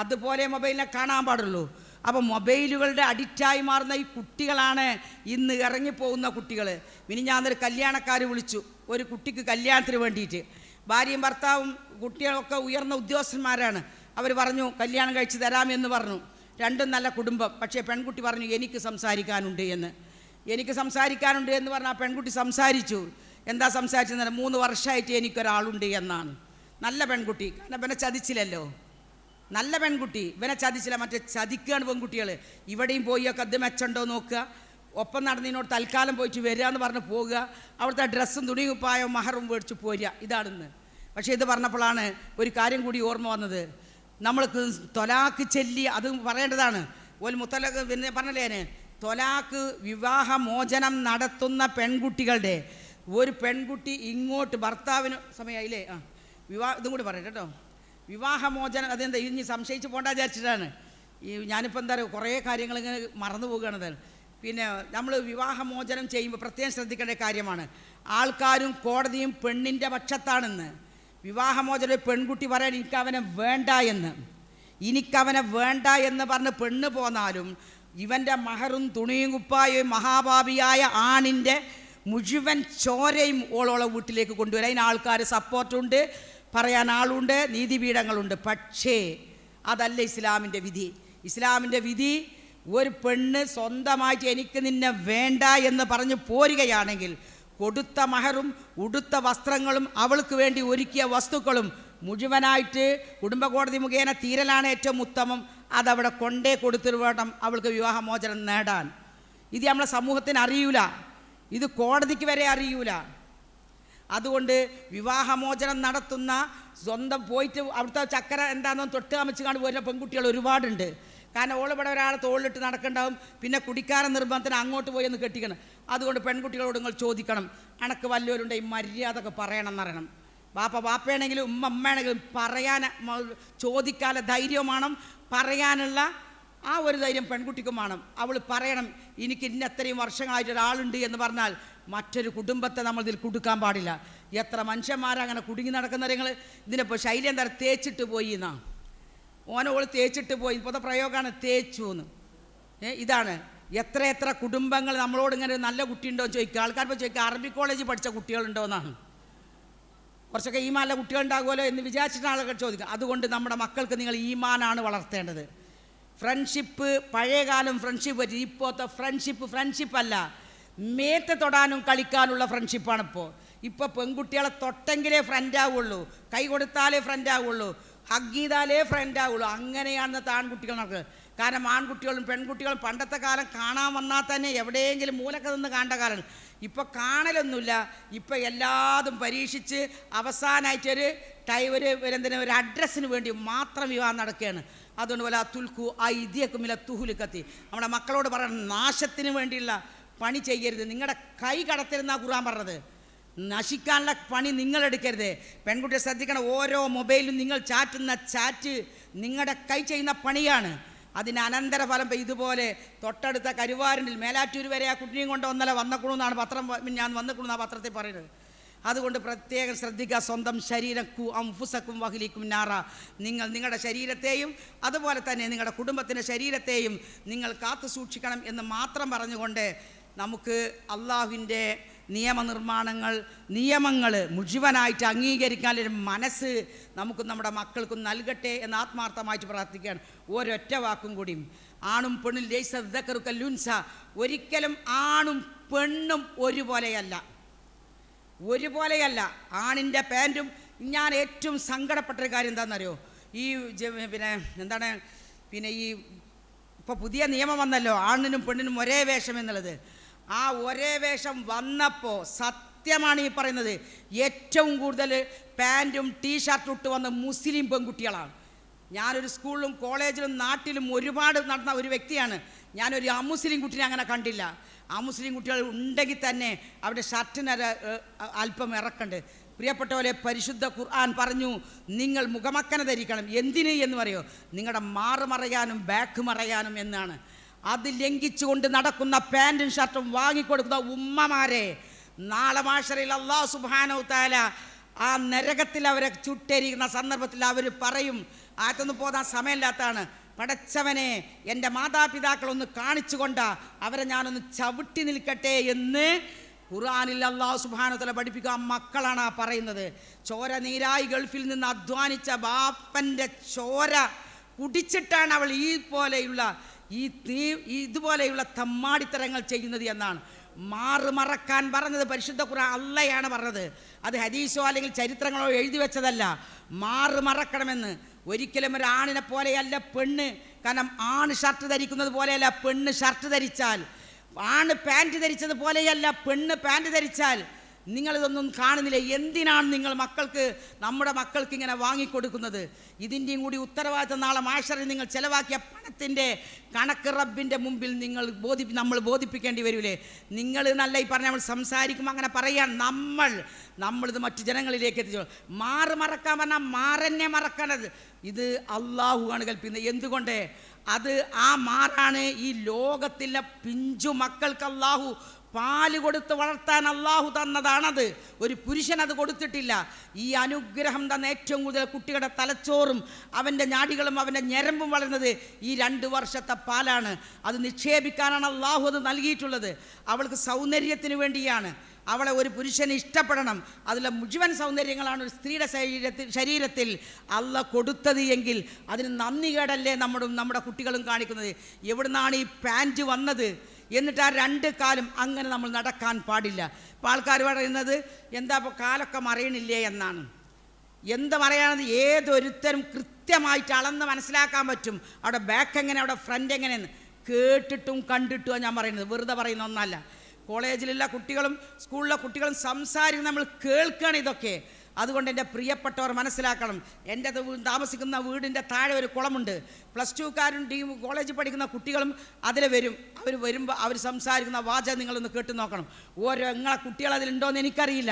അതുപോലെ മൊബൈലിനെ കാണാൻ പാടുള്ളൂ. അപ്പോൾ മൊബൈലുകളുടെ അഡിക്റ്റായി മാറുന്ന ഈ കുട്ടികളാണ് ഇന്ന് ഇറങ്ങിപ്പോകുന്ന കുട്ടികൾ. മിനിഞ്ഞാന്നൊരു കല്യാണക്കാർ വിളിച്ചു, ഒരു കുട്ടിക്ക് കല്യാണത്തിന് വേണ്ടിയിട്ട്. ഭാര്യയും ഭർത്താവും കുട്ടികളൊക്കെ ഉയർന്ന ഉദ്യോഗസ്ഥന്മാരാണ്. അവർ പറഞ്ഞു കല്യാണം കഴിച്ച് തരാമെന്ന് പറഞ്ഞു. രണ്ടും നല്ല കുടുംബം. പക്ഷേ പെൺകുട്ടി പറഞ്ഞു എനിക്ക് സംസാരിക്കാനുണ്ട് എന്ന്. എനിക്ക് സംസാരിക്കാനുണ്ട് എന്ന് പറഞ്ഞാൽ പെൺകുട്ടി സംസാരിച്ചു. എന്താ സംസാരിച്ചത്? 3 വർഷമായിട്ട് എനിക്കൊരാളുണ്ട് എന്നാണ്. നല്ല പെൺകുട്ടി, കാരണം ഇവനെ ചതിച്ചില്ലല്ലോ. നല്ല പെൺകുട്ടി, ഇവനെ ചതിച്ചില്ല. മറ്റേ ചതിക്കുകയാണ് പെൺകുട്ടികൾ. ഇവിടെയും പോയി ഒക്കെ അത് മെച്ചുണ്ടോ നോക്കുക, ഒപ്പം നടന്നതിനോട് തൽക്കാലം പോയിട്ട് വരിക എന്ന് പറഞ്ഞ് പോകുക, അവിടുത്തെ ഡ്രസ്സും തുണി കുപ്പായവും മഹറും മേടിച്ച് പോരുക, ഇതാണെന്ന്. പക്ഷേ ഇത് പറഞ്ഞപ്പോഴാണ് ഒരു കാര്യം കൂടി ഓർമ്മ വന്നത്. നമ്മൾക്ക് തൊലാക്ക് ചൊല്ലി അത് പറയേണ്ടതാണ്. ഒരു മുത്തലക്ക് പിന്നെ പറഞ്ഞല്ലേ, തൊലാക്ക് വിവാഹമോചനം നടത്തുന്ന പെൺകുട്ടികളുടെ ഒരു പെൺകുട്ടി ഇങ്ങോട്ട് ഭർത്താവിന് സമയമായില്ലേ, ഇതും കൂടി പറയട്ടെ കേട്ടോ. വിവാഹമോചനം അതെന്താ ഇനി സംശയിച്ച് പോകണ്ട വിചാരിച്ചിട്ടാണ്. ഞാനിപ്പോൾ എന്താ പറയുക, കുറേ കാര്യങ്ങൾ ഇങ്ങനെ മറന്നു പോകുകയാണത്. പിന്നെ നമ്മൾ വിവാഹമോചനം ചെയ്യുമ്പോൾ പ്രത്യേകം ശ്രദ്ധിക്കേണ്ട കാര്യമാണ്. ആൾക്കാരും കോടതിയും പെണ്ണിൻ്റെ പക്ഷത്താണെന്ന്. വിവാഹമോചനം പെൺകുട്ടി പറയാൻ എനിക്കവനെ വേണ്ട എന്ന്, എനിക്കവനെ വേണ്ട എന്ന് പറഞ്ഞ് പെണ്ണ് പോന്നാലും ഇവൻ്റെ മഹറും തുണിയും കുപ്പായവും മഹാഭാവിയായ ആണിൻ്റെ മുഴുവൻ ചോരയും ഓളോളം വീട്ടിലേക്ക് കൊണ്ടുവരാൻ അതിന് ആൾക്കാർ സപ്പോർട്ടുണ്ട്, പറയാൻ ആളുണ്ട്, നീതിപീഠങ്ങളുണ്ട്. പക്ഷേ അതല്ല ഇസ്ലാമിൻ്റെ വിധി. ഇസ്ലാമിൻ്റെ വിധി ഒരു പെണ്ണ് സ്വന്തമായിട്ട് എനിക്ക് നിന്നെ വേണ്ട എന്ന് പറഞ്ഞ് പോരുകയാണെങ്കിൽ കൊടുത്ത മഹറും ഉടുത്ത വസ്ത്രങ്ങളും അവൾക്ക് വേണ്ടി ഒരുക്കിയ വസ്തുക്കളും മുഴുവനായിട്ട് കുടുംബ കോടതി മുഖേന തീരലാണ് ഏറ്റവും ഉത്തമം. അതവിടെ കൊണ്ടേ കൊടുത്തിട്ട് വേണം അവൾക്ക് വിവാഹമോചനം നേടാൻ. ഇത് നമ്മളെ സമൂഹത്തിന് അറിയൂല, ഇത് കോടതിക്ക് വരെ അറിയൂല. അതുകൊണ്ട് വിവാഹമോചനം നടത്തുന്ന സ്വന്തം പോയിട്ട് അവിടുത്തെ ചക്കര എന്താണെന്ന് തൊട്ട് അമച്ച് കാണുമ്പോൾ വരുന്ന പെൺകുട്ടികൾ ഒരുപാടുണ്ട്. കാരണം ഓളിവിടെ ഒരാളെ തോളിലിട്ട് നടക്കണ്ടാവും, പിന്നെ കുടിക്കാരൻ നിർബന്ധത്തിന് അങ്ങോട്ട് പോയി ഒന്ന് കെട്ടിക്കണം. അതുകൊണ്ട് പെൺകുട്ടികളോട് നിങ്ങൾ ചോദിക്കണം, അണക്ക് വല്ലവരുണ്ട് ഈ മര്യാദ ഒക്കെ പറയണം എന്നറിയണം. ബാപ്പയാണെങ്കിലും ഉമ്മയാണെങ്കിലും പറയാൻ ചോദിക്കാനുള്ള ധൈര്യം വേണം, പറയാനുള്ള ആ ഒരു ധൈര്യം പെൺകുട്ടിക്കും വേണം. അവൾ പറയണം, എനിക്ക് ഇന്ന അത്രയും വർഷങ്ങളായിട്ട് ഒരാളുണ്ട് എന്ന് പറഞ്ഞാൽ മറ്റൊരു കുടുംബത്തെ നമ്മൾ ഇതിൽ കൊടുക്കാൻ പാടില്ല. എത്ര മനുഷ്യന്മാരങ്ങനെ കുടുങ്ങി നടക്കുന്ന നിങ്ങൾ. ഇതിനിപ്പോൾ ശൈലി എന്താ തേച്ചിട്ട് പോയി എന്നാ, ഓനോള് തേച്ചിട്ട് പോയി. ഇപ്പോഴത്തെ പ്രയോഗമാണ് തേച്ചു എന്ന്. ഇതാണ് എത്ര കുടുംബങ്ങൾ നമ്മളോട് ഇങ്ങനെ നല്ല കുട്ടിയുണ്ടോ എന്ന് ചോദിക്കുക. ആൾക്കാരിപ്പോൾ ചോദിക്കുക അറബി കോളേജിൽ പഠിച്ച കുട്ടികളുണ്ടോ എന്നാണ്. കുറച്ചൊക്കെ ഈമാനുള്ള കുട്ടികളുണ്ടാകുമല്ലോ എന്ന് വിചാരിച്ചിട്ട് ആളുകൾ ചോദിക്കുക. അതുകൊണ്ട് നമ്മുടെ മക്കൾക്ക് നിങ്ങൾ ഈമാനാണ് വളർത്തേണ്ടത്. ഫ്രണ്ട്ഷിപ്പ് പഴയകാലം ഫ്രണ്ട്ഷിപ്പ് പറ്റി, ഇപ്പോഴത്തെ ഫ്രണ്ട്ഷിപ്പ് അല്ല, മേത്ത് തൊടാനും കളിക്കാനുള്ള ഫ്രണ്ട്ഷിപ്പാണ് ഇപ്പോൾ പെൺകുട്ടികളെ തൊട്ടെങ്കിലേ ഫ്രണ്ട് ആവുള്ളൂ, കൈ കൊടുത്താലേ ഫ്രണ്ട് ആവുള്ളൂ, ഹഗ് ചെയ്താലേ ഫ്രണ്ട് ആവുള്ളൂ. അങ്ങനെയാണ് ആൺകുട്ടികൾ നടക്കുന്നത്. കാരണം ആൺകുട്ടികളും പെൺകുട്ടികളും പണ്ടത്തെ കാലം കാണാൻ വന്നാൽ തന്നെ എവിടെയെങ്കിലും മൂലക്ക് നിന്ന് കാണേണ്ട കാലം. ഇപ്പോൾ കാണലൊന്നുമില്ല. ഇപ്പോൾ എല്ലാതും പരീക്ഷിച്ച് അവസാനമായിട്ടൊരു ഒരു അഡ്രസ്സിന് വേണ്ടി മാത്രം വിവാഹം നടക്കുകയാണ്. അതുകൊണ്ട് പോലെ തുൽക്കു ഐതിയക്കുമില്ല തുഹുലുക്കത്തി. നമ്മുടെ മക്കളോട് പറയണം, നാശത്തിന് വേണ്ടിയുള്ള പണി ചെയ്യരുത്, നിങ്ങളുടെ കൈ കടത്തരുന്ന ഖുർആൻ പറഞ്ഞത്. നശിക്കാനുള്ള പണി നിങ്ങളെടുക്കരുത്. പെൺകുട്ടിയെ ശ്രദ്ധിക്കണം, ഓരോ മൊബൈലും നിങ്ങൾ ചാറ്റുന്ന ചാറ്റ് നിങ്ങളുടെ കൈ ചെയ്യുന്ന പണിയാണ്. അതിന് അനന്തരഫലം ഇതുപോലെ തൊട്ടടുത്ത കരുവാരനിൽ മേലാറ്റൂർ വരെ ആ കുട്ടിയും കൊണ്ട് വന്നക്കണമെന്നാണ് ഞാൻ വന്നക്കണമെന്നാണ് പത്രത്തിൽ പറയുന്നത്. അതുകൊണ്ട് പ്രത്യേകം ശ്രദ്ധിക്കുക, സ്വന്തം ശരീരം അംഫുസക്കും വഹ്ലിക്കും നാറ. നിങ്ങളുടെ ശരീരത്തെയും അതുപോലെ തന്നെ നിങ്ങളുടെ കുടുംബത്തിൻ്റെ ശരീരത്തെയും നിങ്ങൾ കാത്തു സൂക്ഷിക്കണം എന്ന് മാത്രം പറഞ്ഞുകൊണ്ട് നമുക്ക് അള്ളാഹുവിൻ്റെ നിയമങ്ങൾ മുഴുവനായിട്ട് അംഗീകരിക്കാനൊരു മനസ്സ് നമുക്ക് നമ്മുടെ മക്കൾക്കും നൽകട്ടെ എന്ന് ആത്മാർത്ഥമായിട്ട് പ്രാർത്ഥിക്കുകയാണ്. ഒരൊറ്റ വാക്കും കൂടിയും, ആണും പെണ്ണും ലൈസ ദക്കറു കല്ലുൻസ, ഒരിക്കലും ആണും പെണ്ണും ഒരുപോലെയല്ല. ആണിൻ്റെ പാൻറ്റും. ഞാൻ ഏറ്റവും സങ്കടപ്പെട്ടൊരു കാര്യം എന്താണെന്നറിയോ, ഈ ഈ ഇപ്പോൾ പുതിയ നിയമം വന്നല്ലോ, ആണിനും പെണ്ണിനും ഒരേ വേഷം എന്നുള്ളത്. ആ ഒരേ വേഷം വന്നപ്പോൾ സത്യമാണ് ഈ പറയുന്നത്, ഏറ്റവും കൂടുതൽ പാൻറ്റും ടീഷർട്ടും ഇട്ട് വന്ന മുസ്ലിം പെൺകുട്ടികളാണ്. ഞാനൊരു സ്കൂളിലും കോളേജിലും നാട്ടിലും ഒരുപാട് നടന്ന ഒരു വ്യക്തിയാണ്. ഞാനൊരു അമുസ്ലിം കുട്ടിനെ അങ്ങനെ കണ്ടില്ല. അമുസ്ലിം കുട്ടികൾ ഉണ്ടെങ്കിൽ തന്നെ അവരുടെ ഷർട്ടിന് അല്പം ഇറക്കുണ്ട്. പ്രിയപ്പെട്ടവരെ, പരിശുദ്ധ ഖുർആൻ പറഞ്ഞു, നിങ്ങൾ മുഖമക്കന ധരിക്കണം. എന്തിന് എന്ന് പറയോ, നിങ്ങളുടെ മാറ് മറയാനും ബാക്ക് മറയാനും എന്നാണ്. അത് ലംഘിച്ചുകൊണ്ട് നടക്കുന്ന പാൻറ്റും ഷർട്ടും വാങ്ങിക്കൊടുക്കുന്ന ഉമ്മമാരെ നാളെ മാശറിൽ അല്ലാഹു സുബ്ഹാനഹു തആല ആ നരകത്തിൽ അവരെ ചുട്ടരിക്കുന്ന സന്ദർഭത്തിൽ അവർ പറയും, ആറ്റൊന്നും പോകാൻ സമയമില്ലാത്തതാണ്, പടച്ചവനെ എൻ്റെ മാതാപിതാക്കളൊന്ന് കാണിച്ചു കൊണ്ടാ അവരെ ഞാനൊന്ന് ചവിട്ടി നിൽക്കട്ടെ എന്ന് ഖുർആനിൽ അല്ലാഹു സുബ്ഹാനഹു തആല പഠിപ്പിക്കുക. മക്കളാണ് ആ പറയുന്നത്. ചോര നീരായി ഗൾഫിൽ നിന്ന് അധ്വാനിച്ച ബാപ്പൻ്റെ ചോര കുടിച്ചിട്ടാണ് അവൾ ഇതുപോലെയുള്ള തമ്മാടിത്തരങ്ങൾ ചെയ്യുന്നത് എന്നാണ്. മാറ് മറക്കാൻ പറഞ്ഞത് പരിശുദ്ധ ഖുർആൻ അള്ളയാണ് പറഞ്ഞത്. അത് ഹദീസോ അല്ലെങ്കിൽ ചരിത്രങ്ങളോ എഴുതി വെച്ചതല്ല. മാറ് മറക്കണമെന്ന്. ഒരിക്കലും ഒരു ആണിനെ പോലെയല്ല പെണ്ണ്. കാരണം ആണ് ഷർട്ട് ധരിക്കുന്നത് പോലെയല്ല പെണ്ണ് ഷർട്ട് ധരിച്ചാൽ, ആണ് പാൻറ്റ് ധരിച്ചത് പോലെയല്ല പെണ്ണ് പാൻറ്റ് ധരിച്ചാൽ. നിങ്ങളിതൊന്നും കാണുന്നില്ല. എന്തിനാണ് നിങ്ങൾ നമ്മുടെ മക്കൾക്ക് ഇങ്ങനെ വാങ്ങിക്കൊടുക്കുന്നത്? ഇതിൻ്റെയും കൂടി ഉത്തരവാദിത്തം നാളെ മാഷറിൽ നിങ്ങൾ ചിലവാക്കിയ പണത്തിൻ്റെ കണക്ക് റബ്ബിൻ്റെ മുമ്പിൽ നമ്മൾ ബോധിപ്പിക്കേണ്ടി വരില്ലേ? നിങ്ങൾ നല്ല ഈ പറഞ്ഞ നമ്മൾ സംസാരിക്കുമ്പോൾ അങ്ങനെ പറയാൻ നമ്മളിത് മറ്റു ജനങ്ങളിലേക്ക് എത്തിച്ചു. മാറ് മറക്കാൻ പറഞ്ഞാൽ മാറന്നെ മറക്കണത്. ഇത് അള്ളാഹു ആണ് കൽപ്പിക്കുന്നത്. എന്തുകൊണ്ട്? അത് ആ മാറാണ് ഈ ലോകത്തിലെ പിഞ്ചു മക്കൾക്ക് അള്ളാഹു പാല് കൊടുത്ത് വളർത്താൻ അള്ളാഹു തന്നതാണത്. ഒരു പുരുഷൻ അത് കൊടുത്തിട്ടില്ല. ഈ അനുഗ്രഹം തന്ന ഏറ്റവും കൂടുതൽ കുട്ടികളുടെ തലച്ചോറും അവൻ്റെ ഞാടികളും അവൻ്റെ ഞരമ്പും വളരുന്നത് ഈ 2 വർഷത്തെ പാലാണ്. അത് നിക്ഷേപിക്കാനാണ് അള്ളാഹു അത് നൽകിയിട്ടുള്ളത്. അവൾക്ക് സൗന്ദര്യത്തിന് വേണ്ടിയാണ്. അവളെ ഒരു പുരുഷന് ഇഷ്ടപ്പെടണം. അതിലെ മുഴുവൻ സൗന്ദര്യങ്ങളാണ് ഒരു സ്ത്രീയുടെ ശരീരത്തിൽ അള്ള കൊടുത്തത് എങ്കിൽ അതിന് നന്ദി കേടല്ലേ നമ്മുടെ കുട്ടികളും കാണിക്കുന്നത്? എവിടുന്നാണ് ഈ പാൻറ്റ് വന്നത്? എന്നിട്ട് ആ 2 കാലും അങ്ങനെ നമ്മൾ നടക്കാൻ പാടില്ല. ഇപ്പോൾ ആൾക്കാർ പറയുന്നത് എന്താ ഇപ്പോൾ കാലൊക്കെ മറയണില്ലേ എന്നാണ്. എന്ത് പറയാണെന്ന് ഏതൊരുത്തരും കൃത്യമായിട്ട് അളന്ന് മനസ്സിലാക്കാൻ പറ്റും. അവിടെ ബാക്ക് എങ്ങനെ, അവിടെ ഫ്രണ്ട് എങ്ങനെയെന്ന് കേട്ടിട്ടും കണ്ടിട്ടുമാണ് ഞാൻ പറയുന്നത്, വെറുതെ പറയുന്ന ഒന്നല്ല. കോളേജിലുള്ള കുട്ടികളും സ്കൂളിലെ കുട്ടികളും സംസാരിക്കുന്ന നമ്മൾ കേൾക്കുകയാണ് ഇതൊക്കെ. അതുകൊണ്ട് എൻ്റെ പ്രിയപ്പെട്ടവർ മനസ്സിലാക്കണം. എൻ്റെ താമസിക്കുന്ന വീടിൻ്റെ താഴെ ഒരു കുളമുണ്ട്. +2കാരും കോളേജിൽ പഠിക്കുന്ന കുട്ടികളും അതിൽ വരും. അവർ വരുമ്പോൾ അവർ സംസാരിക്കുന്ന വാചകം നിങ്ങളൊന്ന് കേട്ട് നോക്കണം. നിങ്ങളെ കുട്ടികൾ അതിലുണ്ടോയെന്ന് എനിക്കറിയില്ല.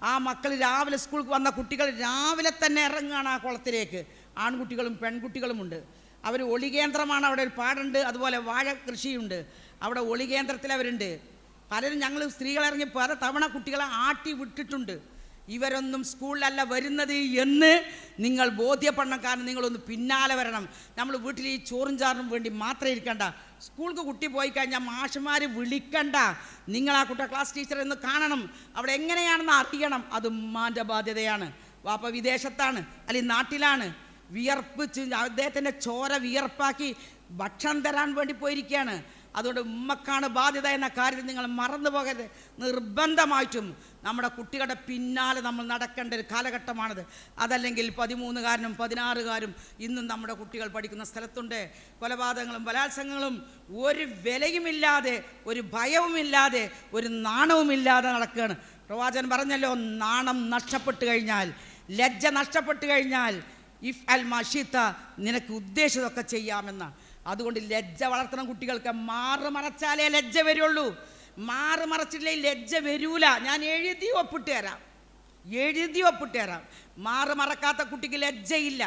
ആ മക്കൾ രാവിലെ സ്കൂൾക്ക് വന്ന കുട്ടികൾ രാവിലെ തന്നെ ഇറങ്ങുകയാണ് ആ കുളത്തിലേക്ക്. ആൺകുട്ടികളും പെൺകുട്ടികളുമുണ്ട്. അവർ ഒളികേന്ദ്രമാണ്, അവിടെ ഒരു പാടുണ്ട്, അതുപോലെ വാഴ കൃഷിയുണ്ട്. അവിടെ ഒളികേന്ദ്രത്തിൽ അവരുണ്ട്. പലരും ഞങ്ങൾ സ്ത്രീകളിറങ്ങി പല തവണ കുട്ടികളെ ആട്ടി വിട്ടിട്ടുണ്ട്. ഇവരൊന്നും സ്കൂളിലല്ല വരുന്നത് എന്ന് നിങ്ങൾ ബോധ്യപ്പെടണം. കാരണം നിങ്ങളൊന്ന് പിന്നാലെ വരണം. നമ്മൾ വീട്ടിൽ ഈ ചോറും ചാറിനും വേണ്ടി മാത്രം ഇരിക്കണ്ട. സ്കൂൾക്ക് കുട്ടി പോയി കഴിഞ്ഞാൽ മാഷന്മാർ വിളിക്കണ്ട. നിങ്ങൾ ആ കുട്ടി ക്ലാസ് ടീച്ചർ എന്ന് കാണണം, അവിടെ എങ്ങനെയാണെന്ന് അറിയണം. അത് ഉമ്മാൻ്റെ ബാധ്യതയാണ്. വാപ്പ വിദേശത്താണ് അല്ലെങ്കിൽ നാട്ടിലാണ്, വിയർപ്പിച്ച് അദ്ദേഹത്തിൻ്റെ ചോര വിയർപ്പാക്കി ഭക്ഷണം തരാൻ വേണ്ടി പോയിരിക്കുകയാണ്. അതുകൊണ്ട് ഉമ്മക്കാണ് ബാധ്യത എന്ന കാര്യത്തിൽ നിങ്ങൾ മറന്നു പോകരുത്. നിർബന്ധമായിട്ടും നമ്മുടെ കുട്ടികളുടെ പിന്നാലെ നമ്മൾ നടക്കേണ്ട ഒരു കാലഘട്ടമാണിത്. അതല്ലെങ്കിൽ 13കാരനും 16കാരും ഇന്നും നമ്മുടെ കുട്ടികൾ പഠിക്കുന്ന സ്ഥലത്തുണ്ട്. കൊലപാതകങ്ങളും ബലാത്സംഗങ്ങളും ഒരു വിലയുമില്ലാതെ, ഒരു ഭയവുമില്ലാതെ, ഒരു നാണവുമില്ലാതെ നടക്കുകയാണ്. പ്രവാചകൻ പറഞ്ഞല്ലോ, നാണം നഷ്ടപ്പെട്ടു കഴിഞ്ഞാൽ, ലജ്ജ നഷ്ടപ്പെട്ടു കഴിഞ്ഞാൽ ഇഫ് അൽ മഷീത്ത, നിനക്ക് ഉദ്ദേശിച്ചതൊക്കെ ചെയ്യാമെന്നാണ്. അതുകൊണ്ട് ലജ്ജ വളർത്തണം കുട്ടികൾക്ക്. മാറ് മറച്ചാലേ ലജ്ജ വരുള്ളൂ. മാറ് മറച്ചില്ലേ ലജ്ജ വരൂല. ഞാൻ എഴുതി ഒപ്പിട്ട് തരാം. മാറ് മറക്കാത്ത കുട്ടിക്ക് ലജ്ജയില്ല.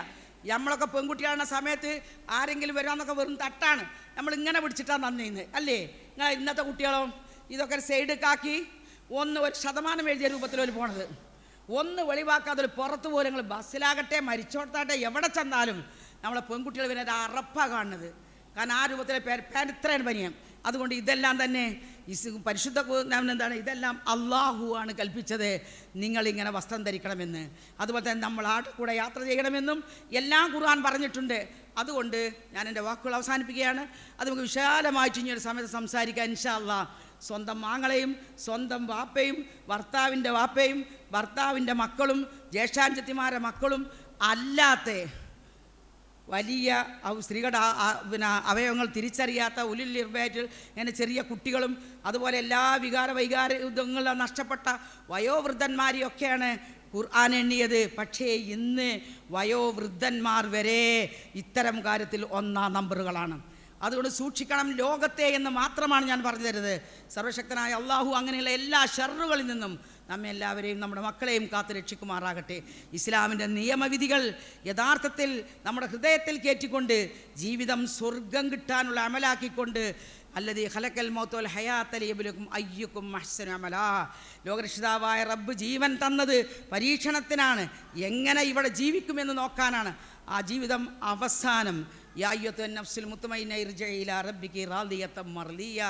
നമ്മളൊക്കെ പെൺകുട്ടിയാകുന്ന സമയത്ത് ആരെങ്കിലും വരാമെന്നൊക്കെ വെറും തട്ടാണ്. നമ്മളിങ്ങനെ പിടിച്ചിട്ടാണ് നന്നീന്ന് അല്ലേ? ഇന്നത്തെ കുട്ടികളോ ഇതൊക്കെ സൈഡിക്കാക്കി ഒരു ശതമാനം എഴുതിയ രൂപത്തിൽ പോണത്. ഒന്ന് വെളിവാക്കാതെ പുറത്ത് പോലും നിങ്ങൾ ബസ്സിലാകട്ടെ മരിച്ചോടത്താകട്ടെ എവിടെ ചെന്നാലും നമ്മളെ പെൺകുട്ടികൾ പിന്നെ ഒരു അറപ്പാണ് കാണുന്നത്. കാരണം ആ രൂപത്തിലെ പാൻറ്റ് ഇത്രയാണ് പനിയം. അതുകൊണ്ട് ഇതെല്ലാം തന്നെ പരിശുദ്ധ എന്താണ്, ഇതെല്ലാം അള്ളാഹു ആണ് കൽപ്പിച്ചത്, നിങ്ങളിങ്ങനെ വസ്ത്രം ധരിക്കണമെന്ന്. അതുപോലെ തന്നെ നമ്മൾ കൂടെ യാത്ര ചെയ്യണമെന്നും എല്ലാം ഖുർആൻ പറഞ്ഞിട്ടുണ്ട്. അതുകൊണ്ട് ഞാൻ എൻ്റെ വാക്കുകൾ അവസാനിപ്പിക്കുകയാണ്. അത് നമുക്ക് വിശാലമായിട്ട് ഇനിയൊരു സമയത്ത് സംസാരിക്കാം ഇൻഷാ അല്ലാഹ്. സ്വന്തം ആങ്ങളെയും സ്വന്തം വാപ്പയും ഭർത്താവിൻ്റെ വാപ്പയും ഭർത്താവിൻ്റെ മക്കളും ജ്യേഷ്ഠാഞ്ചത്തിമാരുടെ മക്കളും അല്ലാത്ത വലിയ സ്ത്രീകളുടെ അവയവങ്ങൾ തിരിച്ചറിയാത്ത ഉലിൽ ഇർബാറ്റിൽ ഇങ്ങനെ ചെറിയ കുട്ടികളും അതുപോലെ എല്ലാ വൈകാരങ്ങളും നഷ്ടപ്പെട്ട വയോവൃദ്ധന്മാരെയൊക്കെയാണ് ഖുർആൻ എണ്ണിയത്. പക്ഷേ ഇന്ന് വയോവൃദ്ധന്മാർ വരെ ഇത്തരം കാര്യത്തിൽ 1-ാം നമ്പറുകളാണ്. അതുകൊണ്ട് സൂക്ഷിക്കണം ലോകത്തെ എന്ന് മാത്രമാണ് ഞാൻ പറഞ്ഞു തരുന്നത്. സർവശക്തനായ അള്ളാഹു അങ്ങനെയുള്ള എല്ലാ ഷർറുകളിൽ നിന്നും നമ്മെ എല്ലാവരെയും നമ്മുടെ മക്കളെയും കാത്തു രക്ഷിക്കുമാറാകട്ടെ. ഇസ്ലാമിൻ്റെ നിയമവിധികൾ യഥാർത്ഥത്തിൽ നമ്മുടെ ഹൃദയത്തിൽ കയറ്റിക്കൊണ്ട് ജീവിതം സ്വർഗം കിട്ടാനുള്ള അമലാക്കിക്കൊണ്ട് അല്ലദീ ഖലഖൽ മൗത വൽ ഹയാത ലിയബ്ലുവക്കും അയ്യുക്കും അഹ്സനു അമലാ. ലോകരക്ഷിതാവായ റബ്ബ് ജീവൻ തന്നത് പരീക്ഷണത്തിനാണ്, എങ്ങനെ ഇവിടെ ജീവിക്കുമെന്ന് നോക്കാനാണ്. ആ ജീവിതം അവസാനം യാ അയ്യുഹൻ നഫ്സുൽ മുത്മഇന്ന ഇർജിഇ ഇലാ റബ്ബികി റാദിയതൻ മർദിയ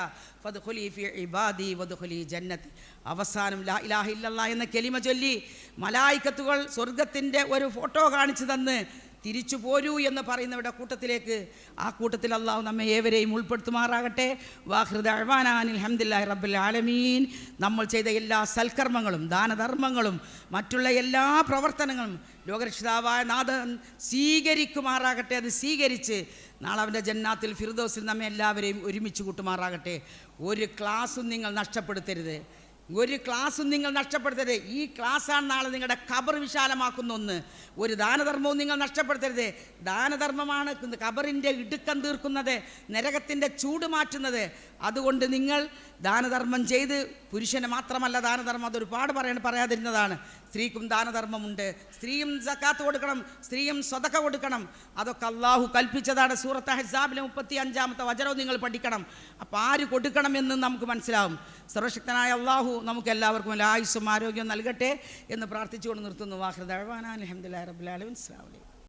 ഫദ്ഖുലി ഫീ ഇബാദി വദ്ഖുലി ജന്നതി. അവസാനം ലാ ഇലാഹ ഇല്ലല്ലാഹ് എന്ന കലിമ ചൊല്ലി മലായിക്കത്തുകൾ സ്വർഗത്തിൻ്റെ ഒരു ഫോട്ടോ കാണിച്ചു തന്ന് തിരിച്ചു പോരൂ എന്ന് പറയുന്നവരുടെ കൂട്ടത്തിലേക്ക്, ആ കൂട്ടത്തിൽ അള്ളാഹു നമ്മെ ഏവരെയും ഉൾപ്പെടുത്തുമാറാകട്ടെ. വാഖിറു ദഅ്വാനാ അൽഹംദുലില്ലാഹി റബ്ബിൽ ആലമീൻ. നമ്മൾ ചെയ്ത എല്ലാ സൽക്കർമ്മങ്ങളും ദാനധർമ്മങ്ങളും മറ്റുള്ള എല്ലാ പ്രവർത്തനങ്ങളും ലോകരക്ഷിതാവായ നാഥൻ സ്വീകരിക്കുമാറാകട്ടെ. അത് സ്വീകരിച്ച് നാളെ അവൻ്റെ ജന്നാത്തിൽ ഫിർദൗസിൽ നമ്മെ എല്ലാവരെയും ഒരുമിച്ച് കൂട്ടുമാറാകട്ടെ. ഒരു ക്ലാസ്സും നിങ്ങൾ നഷ്ടപ്പെടുത്തരുത്. ഈ ക്ലാസ്സാണ് നാളെ നിങ്ങളുടെ ഖബർ വിശാലമാക്കുന്ന ഒന്ന്. ഒരു ദാനധർമ്മവും നിങ്ങൾ നഷ്ടപ്പെടുത്തരുത്. ദാനധർമ്മമാണ് ഖബറിൻ്റെ ഇടുക്കം തീർക്കുന്നത്, നരകത്തിൻ്റെ ചൂട് മാറ്റുന്നത്. അതുകൊണ്ട് നിങ്ങൾ ദാനധർമ്മം ചെയ്ത്, പുരുഷന് മാത്രമല്ല ദാനധർമ്മം, അതൊരുപാട് പറയാതിരുന്നതാണ്. സ്ത്രീക്കും ദാനധർമ്മമുണ്ട്. സ്ത്രീയും സക്കാത്ത് കൊടുക്കണം, സ്ത്രീയും സ്വതക്ക കൊടുക്കണം. അതൊക്കെ അള്ളാഹു കൽപ്പിച്ചതാണ്. സൂറത്ത് അഹ്സാബിലെ 35-ാമത്തെ വചനവും നിങ്ങൾ പഠിക്കണം. അപ്പോൾ ആര് കൊടുക്കണമെന്ന് നമുക്ക് മനസ്സിലാവും. സർവശക്തനായ അള്ളാഹു നമുക്ക് എല്ലാവർക്കും എല്ലാ ആയുസ്സും ആരോഗ്യവും നൽകട്ടെ എന്ന് പ്രാർത്ഥിച്ചുകൊണ്ട് നിർത്തുന്നു. വാഖിറു ദഅ്വാനാ അൽഹംദുലില്ലാഹി റബ്ബിൽ ആലമീൻ. അസ്സലാമു അലൈക്കും.